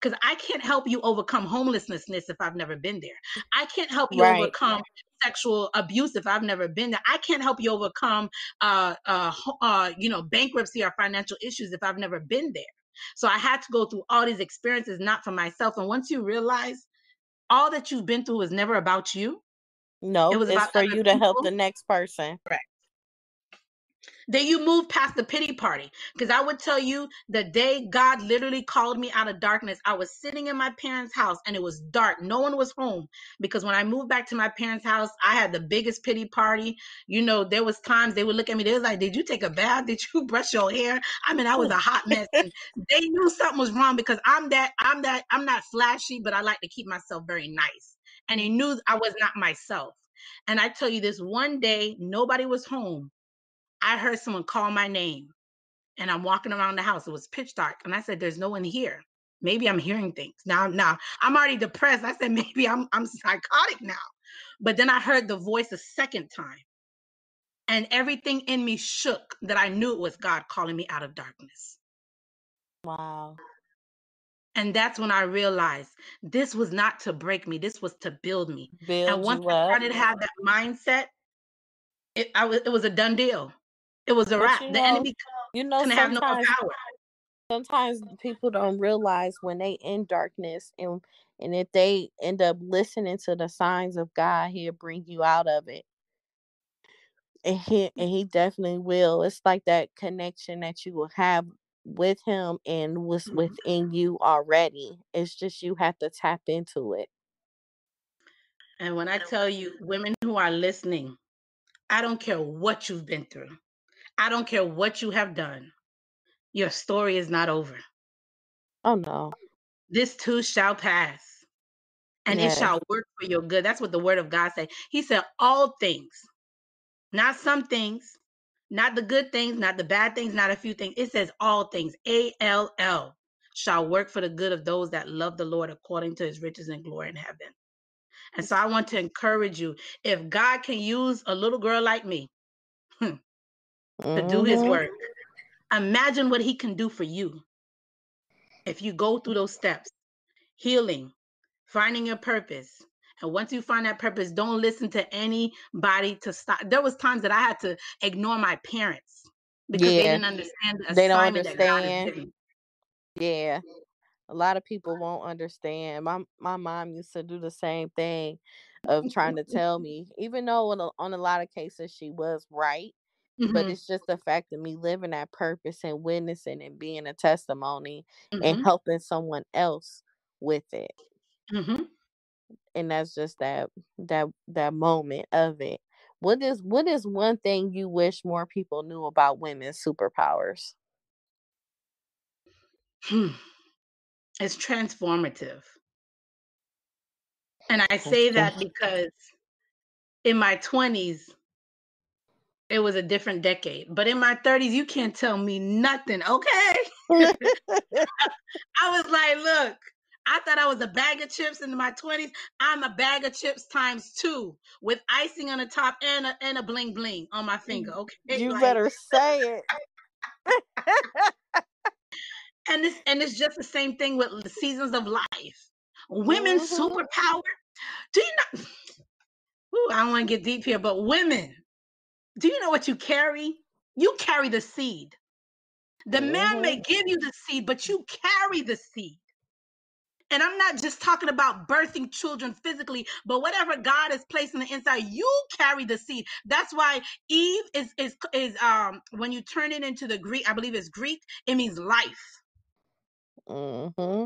Because I can't help you overcome homelessness if I've never been there. I can't help you overcome sexual abuse if I've never been there. I can't help you overcome bankruptcy or financial issues if I've never been there. So I had to go through all these experiences, not for myself. And once you realize all that you've been through was never about you. No, It was it's about for other you to help people. the next person. Correct. Then you move past the pity party. Because I would tell you, the day God literally called me out of darkness, I was sitting in my parents' house and it was dark. No one was home. Because when I moved back to my parents' house, I had the biggest pity party. You know, there was times they would look at me, they was like, did you take a bath? Did you brush your hair? I mean, I was a hot mess. And they knew something was wrong, because I'm not flashy, but I like to keep myself very nice. And they knew I was not myself. And I tell you, this one day, nobody was home. I heard someone call my name, and I'm walking around the house. It was pitch dark. And I said, there's no one here. Maybe I'm hearing things. Now I'm already depressed. I said, maybe I'm psychotic now. But then I heard the voice a second time, and everything in me shook, that I knew it was God calling me out of darkness. Wow. And that's when I realized this was not to break me. This was to build me. And Build once you I up. started to have that mindset, it was a done deal. It was a But wrap. The enemy couldn't have no more power. sometimes people don't realize when they in darkness, and if they end up listening to the signs of God, he'll bring you out of it. And he definitely will. It's like that connection that you will have with him and was within you already. It's just you have to tap into it. And when I tell you, women who are listening, I don't care what you've been through. I don't care what you have done. Your story is not over. Oh no. This too shall pass, and it Yes. shall work for your good. That's what the word of God says. He said all things, not some things, not the good things, not the bad things, not a few things. It says all things, ALL, shall work for the good of those that love the Lord according to his riches and glory in heaven. And so I want to encourage you, if God can use a little girl like me to do his work, imagine what he can do for you if you go through those steps: healing, finding your purpose. And once you find that purpose, don't listen to anybody to stop. There was times that I had to ignore my parents because they Yeah. didn't understand the They don't assignment that God has understand. given me. Yeah. A lot of people won't understand. My mom used to do the same thing of trying to tell me, even though on a lot of cases she was right. But it's just the fact of me living that purpose and witnessing and being a testimony and helping someone else with it. And that's just that moment of it. What is one thing you wish more people knew about women's superpowers? It's transformative. And I say that because in my 20s, it was a different decade. But in my 30s, you can't tell me nothing, okay? I was like, look, I thought I was a bag of chips in my 20s. I'm a bag of chips times 2 with icing on the top and a bling bling on my finger. Okay, You like, better say it. and it's just the same thing with the seasons of life. Women's Mm-hmm. superpower. Do you know? Ooh, I don't want to get deep here, but women, do you know what you carry? You carry the seed. The man Mm-hmm. may give you the seed, but you carry the seed. And I'm not just talking about birthing children physically, but whatever God has placed on the inside, you carry the seed. That's why Eve is when you turn it into the Greek, I believe it's Greek, it means life. Mm-hmm.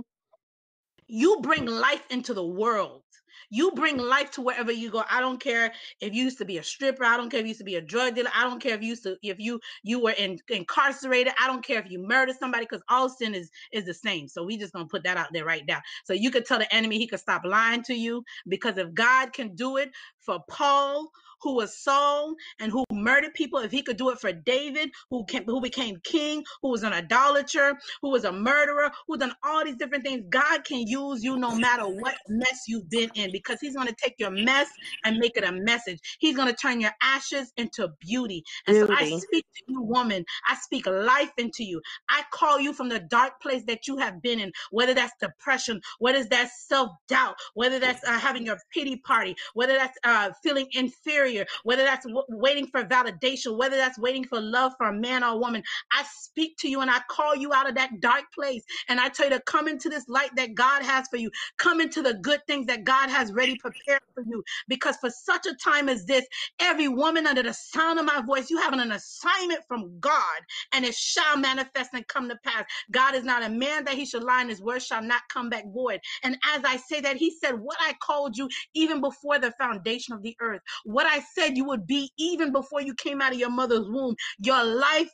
You bring life into the world. You bring life to wherever you go. I don't care if you used to be a stripper. I don't care if you used to be a drug dealer. I don't care if you were incarcerated. I don't care if you murdered somebody, because all sin is the same. So we just gonna put that out there right now. So you could tell the enemy he could stop lying to you, because if God can do it for Paul, who was Saul and who murdered people, if he could do it for David, who became king, who was an idolater, who was a murderer, who done all these different things, God can use you no matter what mess you've been in, because he's going to take your mess and make it a message. He's going to turn your ashes into beauty. And so I speak to you, woman. I speak life into you. I call you from the dark place that you have been in, whether that's depression, whether that's self-doubt, whether that's having your pity party, whether that's feeling inferior, whether that's waiting for validation, whether that's waiting for love for a man or a woman. I speak to you and I call you out of that dark place. And I tell you to come into this light that God has for you. Come into the good things that God has ready prepared for you. Because for such a time as this, every woman under the sound of my voice, you have an assignment from God, and it shall manifest and come to pass. God is not a man that he should lie, and his word shall not come back void. And as I say that, he said, what I called you even before the foundation of the earth, what I said you would be even before you came out of your mother's womb, your life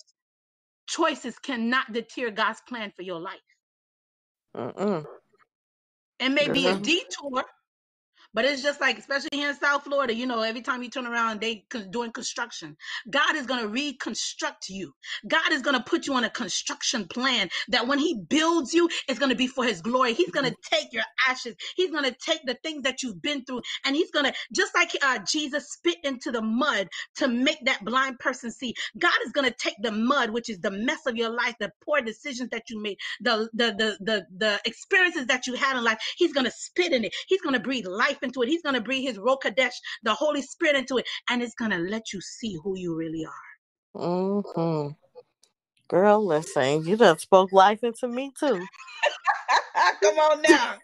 choices cannot deter God's plan for your life. It may be a detour, but it's just like, especially here in South Florida, every time you turn around, they doing construction. God is going to reconstruct you. God is going to put you on a construction plan that when he builds you, it's going to be for his glory. He's going to take your ashes. He's going to take the things that you've been through, and he's going to, just like Jesus spit into the mud to make that blind person see, God is going to take the mud, which is the mess of your life, the poor decisions that you made, the experiences that you had in life. He's going to spit in it. He's going to breathe life into it. He's going to breathe his Ruach Kadesh, the Holy Spirit, into it, and it's going to let you see who you really are. Mm-hmm. Girl, listen, you done spoke life into me too. Come on now.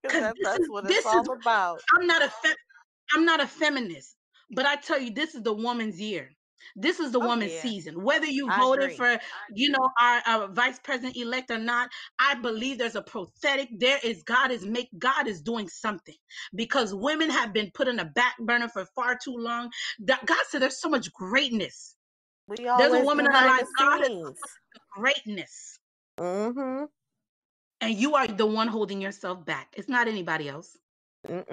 Because that's what it's all about. I'm not a feminist, but I tell you, this is the woman's year. This is the woman's season. Whether you voted for, our vice president elect or not, I believe there's a prophetic. God is doing something, because women have been put in a back burner for far too long. God said there's so much greatness. There's a woman in her life. God has put greatness. Mm-hmm. And you are the one holding yourself back. It's not anybody else. You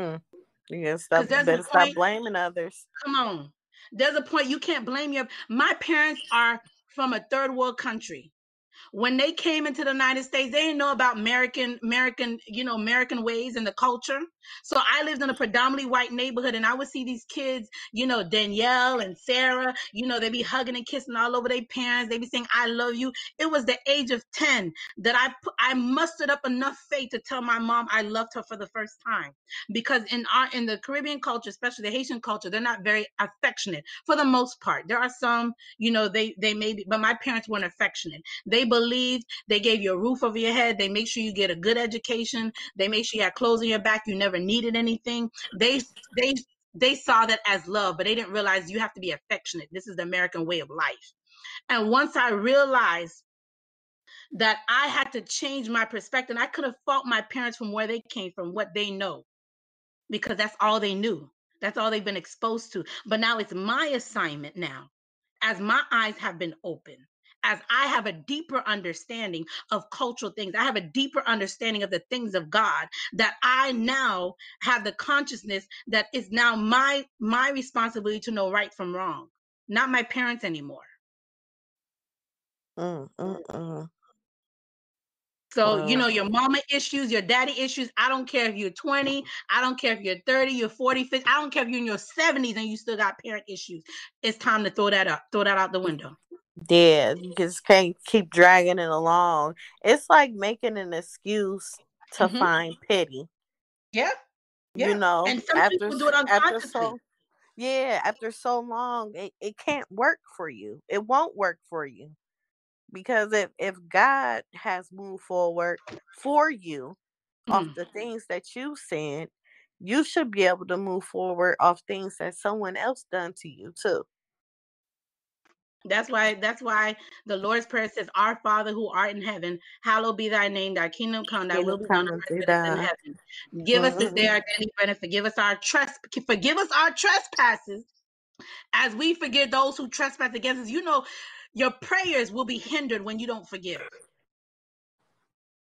better stop blaming others. Come on. There's a point you can't blame my parents are from a third world country. When they came into the United States, they didn't know about American ways and the culture. So I lived in a predominantly white neighborhood, and I would see these kids, Danielle and Sarah, they be hugging and kissing all over their parents. They be saying, I love you. It was the age of 10 that I mustered up enough faith to tell my mom I loved her for the first time. Because in the Caribbean culture, especially the Haitian culture, they're not very affectionate for the most part. There are some, they may be, but my parents weren't affectionate. They believed, they gave you a roof over your head. They make sure you get a good education. They make sure you had clothes on your back. You never needed anything. They saw that as love, but they didn't realize you have to be affectionate. This is the American way of life. And once I realized that I had to change my perspective, I could have fault my parents from where they came from, what they know, because that's all they knew. That's all they've been exposed to. But now it's my assignment now, as my eyes have been opened, as I have a deeper understanding of cultural things, I have a deeper understanding of the things of God, that I now have the consciousness that it's now my responsibility to know right from wrong, not my parents anymore. So, your mama issues, your daddy issues. I don't care if you're 20. I don't care if you're 30, you're 40, 50. I don't care if you're in your 70s and you still got parent issues. It's time to throw that out the window. Yeah, you just can't keep dragging it along. It's like making an excuse to find pity. Yeah. Yeah. And some after people do it unconsciously. after so long, it can't work for you. It won't work for you. Because if God has moved forward for you off the things that you sinned, you should be able to move forward off things that someone else done to you too. That's why the Lord's Prayer says, Our Father who art in heaven, hallowed be thy name, thy kingdom come, thy will be done on earth as in heaven. Give us this day our daily bread and forgive us our trespasses as we forgive those who trespass against us. Your prayers will be hindered when you don't forgive.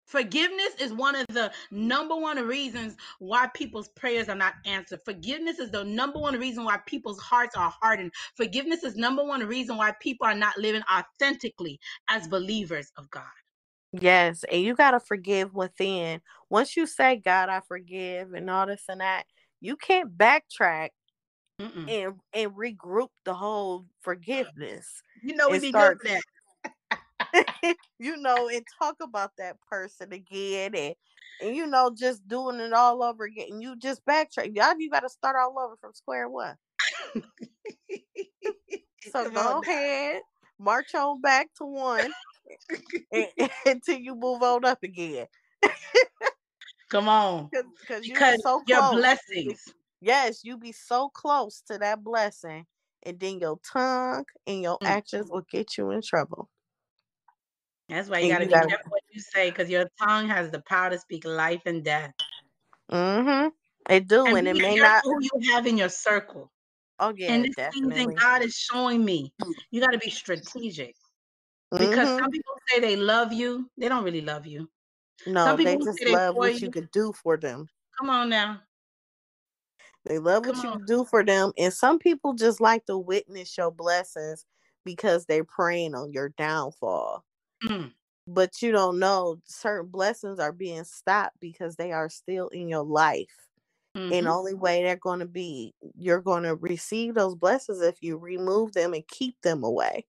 Forgiveness is one of the number one reasons why people's prayers are not answered. Forgiveness is the number one reason why people's hearts are hardened. Forgiveness is number one reason why people are not living authentically as believers of God. Yes, and you got to forgive within. Once you say, God, I forgive and all this and that, you can't backtrack and regroup the whole forgiveness. We and be good for that. And talk about that person again and just doing it all over again. And you just backtrack. You got to start all over from square one. So go ahead, march on back to one until you move on up again. Come on. Because you be so your close. blessings. Yes, you be so close to that blessing. And then your tongue and your actions will get you in trouble. That's why you got to be careful what you say, because your tongue has the power to speak life and death. It do, and it may not. Who you have in your circle. Oh yeah, and this definitely. season, God is showing me you got to be strategic, because some people say they love you, they don't really love you. No, some people they just say love what you could do for them. Come on now. They love what you can do for them. And some people just like to witness your blessings because they're praying on your downfall. But you don't know certain blessings are being stopped because they are still in your life. And the only way you're going to receive those blessings if you remove them and keep them away.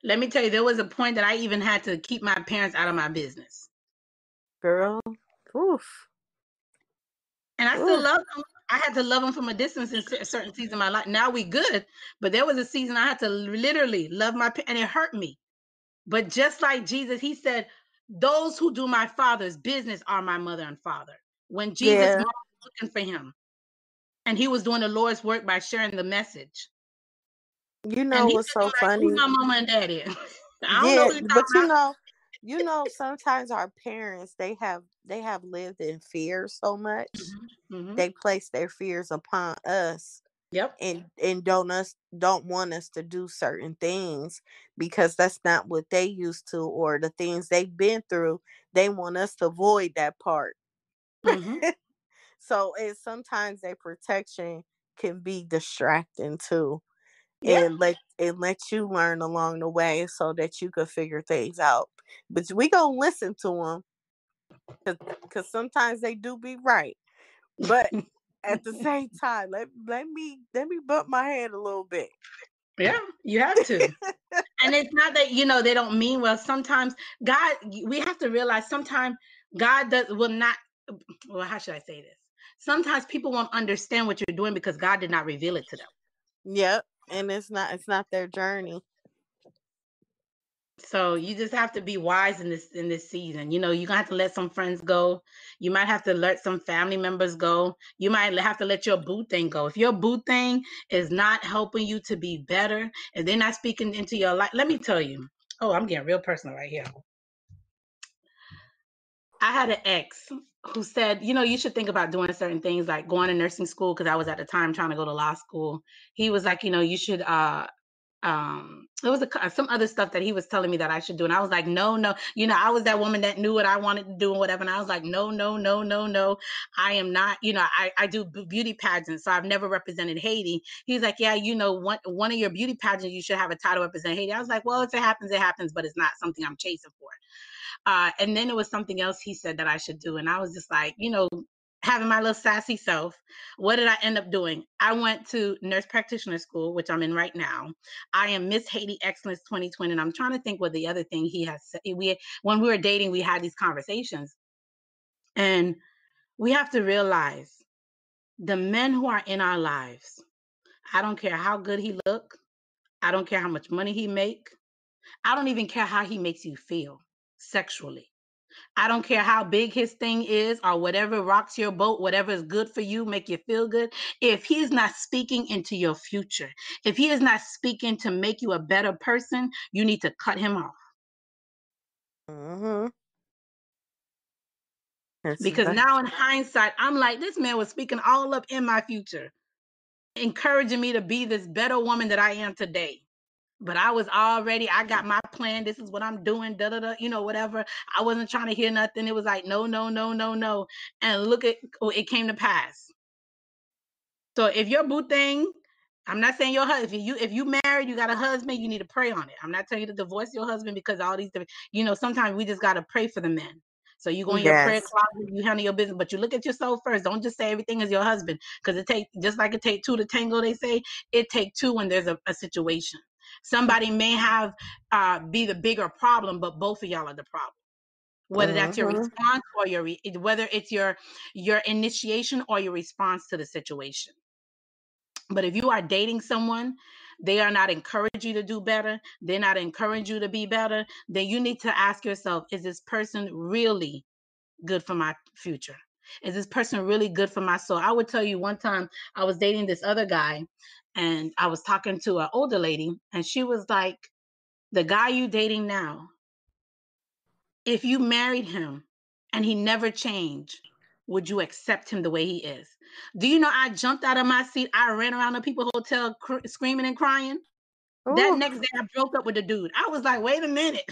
Let me tell you, there was a point that I even had to keep my parents out of my business. Girl, oof. And I still love them. I had to love them from a distance in a certain season of my life. Now we good, but there was a season I had to literally love my parents, and it hurt me. But just like Jesus, he said, those who do my Father's business are my mother and father. When Jesus was looking for him, and he was doing the Lord's work by sharing the message. What's so funny? Who's my mama and daddy? I don't know who you're talking about. Sometimes our parents, they have lived in fear so much. They place their fears upon us. Yep. And don't want us to do certain things because that's not what they used to, or the things they've been through. They want us to avoid that part. So sometimes their protection can be distracting too. And let you learn along the way so that you could figure things out. But we gonna listen to them because sometimes they do be right. But at the same time, let me bump my head a little bit. Yeah, you have to. And it's not that they don't mean well. Sometimes we have to realize sometimes God will not. Well, how should I say this? Sometimes people won't understand what you're doing because God did not reveal it to them. Yep, and it's not their journey. So you just have to be wise in this season. You're gonna have to let some friends go. You might have to let some family members go. You might have to let your boo thing go. If your boo thing is not helping you to be better, and they're not speaking into your life, let me tell you. Oh, I'm getting real personal right here. I had an ex who said, you should think about doing certain things like going to nursing school, because I was at the time trying to go to law school. He was like, you should there was some other stuff that he was telling me that I should do, and I was like, no, I was that woman that knew what I wanted to do and whatever, and I was like, no, I am not. I do beauty pageants, so I've never represented Haiti. He's like, yeah, one of your beauty pageants, you should have a title representing Haiti. I was like, well, if it happens, but it's not something I'm chasing for. And then it was something else he said that I should do. And I was just like, having my little sassy self. What did I end up doing? I went to nurse practitioner school, which I'm in right now. I am Miss Haiti Excellence 2020. And I'm trying to think what the other thing he has said. When we were dating, we had these conversations. And we have to realize the men who are in our lives, I don't care how good he look. I don't care how much money he make. I don't even care how he makes you feel sexually. I don't care how big his thing is or whatever rocks your boat, whatever is good for you, make you feel good. If he's not speaking into your future, if he is not speaking to make you a better person, you need to cut him off. Mm-hmm. Because now in hindsight, I'm like, this man was speaking all up in my future, encouraging me to be this better woman that I am today. But I got my plan. This is what I'm doing, whatever. I wasn't trying to hear nothing. It was like, no, no, no, no, no. And look at, it came to pass. So if your boo thing, I'm not saying your husband, if you married, you got a husband, you need to pray on it. I'm not telling you to divorce your husband because all these, sometimes we just got to pray for the men. So you go in your prayer closet, you handle your business, but you look at yourself first. Don't just say everything is your husband, because just like it takes two to tango, they say, it takes two when there's a situation. Somebody may have be the bigger problem, but both of y'all are the problem. Whether that's your response or whether it's your initiation or your response to the situation. But if you are dating someone, they are not encouraging you to do better, they're not encouraging you to be better, then you need to ask yourself, is this person really good for my future? Is this person really good for my soul? I would tell you, one time I was dating this other guy and I was talking to an older lady and she was like, the guy you dating now, if you married him and he never changed, would you accept him the way he is? Do you know I jumped out of my seat? I ran around the people's hotel screaming and crying. Ooh. That next day I broke up with the dude. I was like, wait a minute.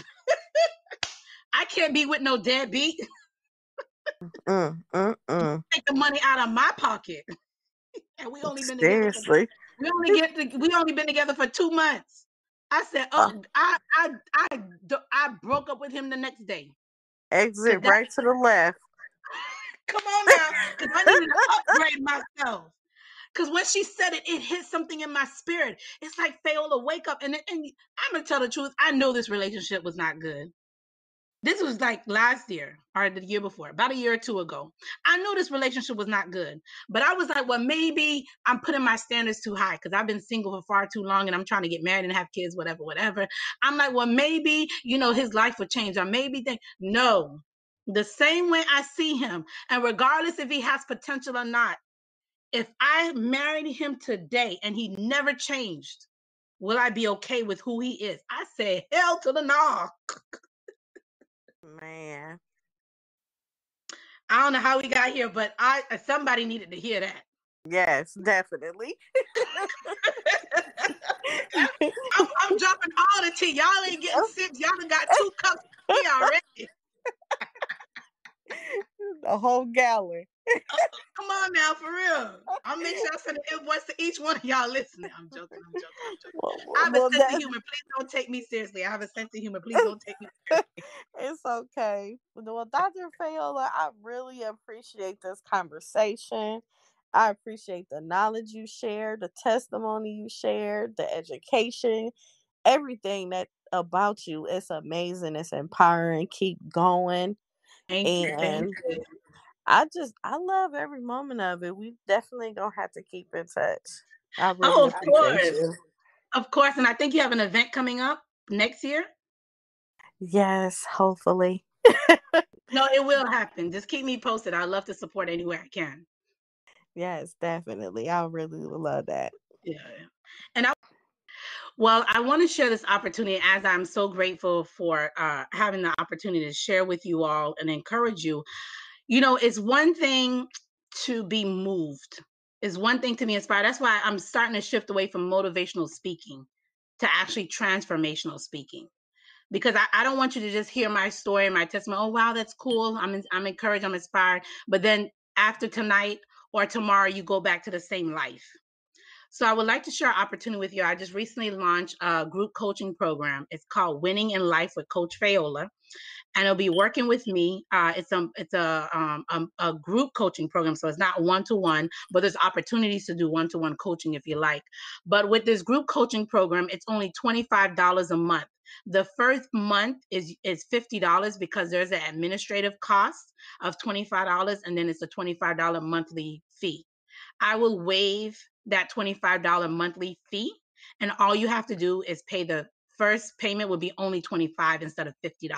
I can't be with no deadbeat. Take the money out of my pocket. And we only been together. Seriously. We only been together for 2 months. I said, I broke up with him the next day. Exit right to the left. Come on now, because I needed to upgrade myself. Because when she said it, it hit something in my spirit. It's like, Fayola, wake up. And I'm going to tell the truth. I know this relationship was not good. This was like last year or the year before, about a year or two ago. I knew this relationship was not good. But I was like, well, maybe I'm putting my standards too high because I've been single for far too long and I'm trying to get married and have kids, whatever. I'm like, well, maybe, his life would change. Or maybe no. The same way I see him, and regardless if he has potential or not, if I married him today and he never changed, will I be okay with who he is? I say, hell to the no. Man. I don't know how we got here, but somebody needed to hear that. Yes, definitely. I'm dropping all the tea. Y'all ain't getting sips. Y'all done got 2 cups of tea already. A whole gallon. Come on now, for real. I'll make sure I send an invoice to each one of y'all listening. I'm joking. I have a sense of humor. Please don't take me seriously. I have a sense of humor. Please don't take me seriously. It's okay. Well, Dr. Fayola, I really appreciate this conversation. I appreciate the knowledge you shared, the testimony you shared, the education, everything that about you. It's amazing. It's empowering. Keep going. Thank you. I love every moment of it. We definitely gonna have to keep in touch. I really appreciate you. Of course. And I think you have an event coming up next year. Yes, hopefully. No, it will happen. Just keep me posted. I love to support anywhere I can. Yes, definitely. I really love that. Yeah. And I want to share this opportunity, as I'm so grateful for having the opportunity to share with you all and encourage you. It's one thing to be moved. It's one thing to be inspired. That's why I'm starting to shift away from motivational speaking to actually transformational speaking. Because I don't want you to just hear my story and my testimony. Oh, wow, that's cool. I'm encouraged. I'm inspired. But then after tonight or tomorrow, you go back to the same life. So I would like to share an opportunity with you. I just recently launched a group coaching program. It's called Winning in Life with Coach Fayola, and it'll be working with me. It's a group coaching program, so it's not one-to-one, but there's opportunities to do one-to-one coaching if you like. But with this group coaching program, it's only $25 a month. The first month is $50 because there's an administrative cost of $25, and then it's a $25 monthly fee. I will waive that $25 monthly fee, and all you have to do is pay the first payment will be only $25 instead of $50.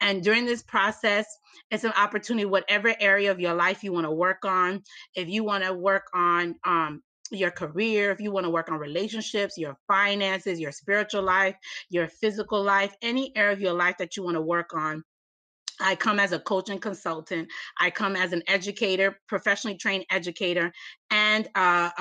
And during this process, it's an opportunity, whatever area of your life you want to work on. If you want to work on your career, if you want to work on relationships, your finances, your spiritual life, your physical life, any area of your life that you want to work on, I come as a coach and consultant. I come as an educator, professionally trained educator, and a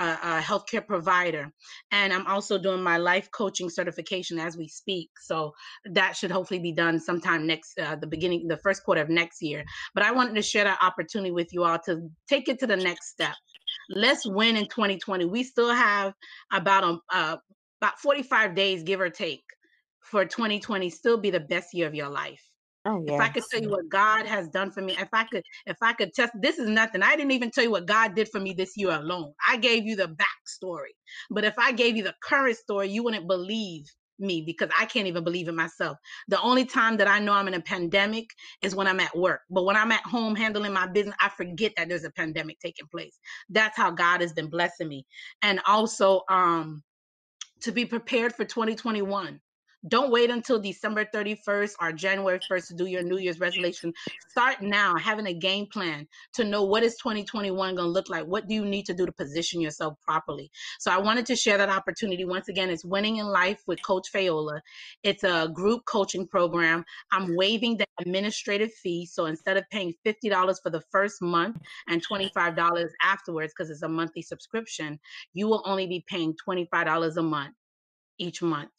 healthcare provider. And I'm also doing my life coaching certification as we speak. So that should hopefully be done sometime the first quarter of next year. But I wanted to share that opportunity with you all to take it to the next step. Let's win in 2020. We still have about 45 days, give or take, for 2020 still be the best year of your life. Oh, If I could yes. tell you what God has done for me, if I could test, this is nothing. I didn't even tell you what God did for me this year alone. I gave you the backstory. But if I gave you the current story, you wouldn't believe me because I can't even believe it myself. The only time that I know I'm in a pandemic is when I'm at work. But when I'm at home handling my business, I forget that there's a pandemic taking place. That's how God has been blessing me. And also, to be prepared for 2021. Don't wait until December 31st or January 1st to do your New Year's resolution. Start now having a game plan to know what is 2021 going to look like. What do you need to do to position yourself properly? So I wanted to share that opportunity. Once again, it's Winning in Life with Coach Fayola. It's a group coaching program. I'm waiving the administrative fee. So instead of paying $50 for the first month and $25 afterwards, because it's a monthly subscription, you will only be paying $25 a month each month.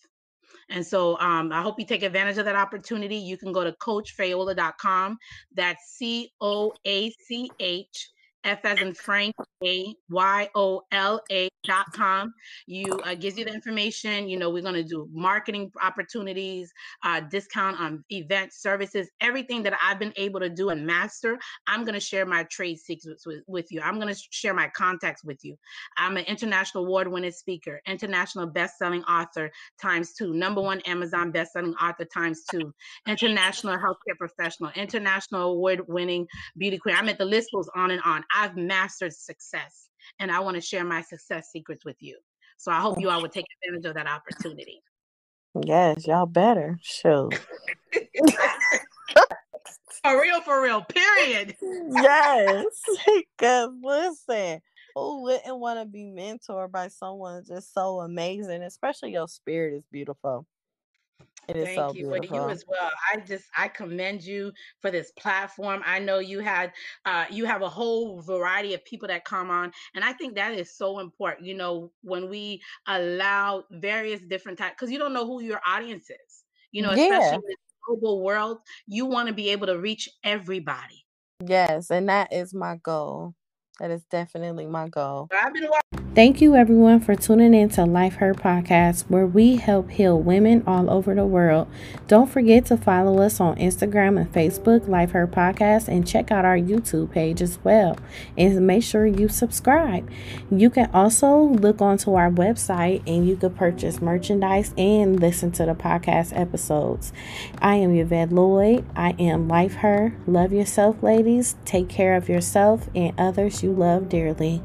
And so I hope you take advantage of that opportunity. You can go to coachfayola.com. That's COACH, F as in Frank, AYOLA.com. You gives you the information. You know, we're going to do marketing opportunities, discount on event services, everything that I've been able to do and master. I'm going to share my trade secrets with you. I'm going to share my contacts with you. I'm an international award-winning speaker, international best-selling author ×2, #1 Amazon best-selling author ×2, international healthcare professional, international award-winning beauty queen. I mean, the list goes on and on. I've mastered success, and I want to share my success secrets with you. So I hope you all would take advantage of that opportunity. Yes, y'all better. Shoot. For real, period. Yes. Because listen, who wouldn't want to be mentored by someone just so amazing? Especially your spirit is beautiful. It is so Thank you for you beautiful. as well. I commend you for this platform. I know you have a whole variety of people that come on, and I think that is so important. You know, when we allow various different types, because you don't know who your audience is. You know, especially Yeah. in this global world, you want to be able to reach everybody. Yes. And that is my goal. That is definitely my goal. I've been Thank you, everyone, for tuning in to Life Her Podcast, where we help heal women all over the world. Don't forget to follow us on Instagram and Facebook, Life Her Podcast, and check out our YouTube page as well. And make sure you subscribe. You can also look onto our website and you can purchase merchandise and listen to the podcast episodes. I am Yvette Lloyd. I am Life Her. Love yourself, ladies. Take care of yourself and others you love dearly.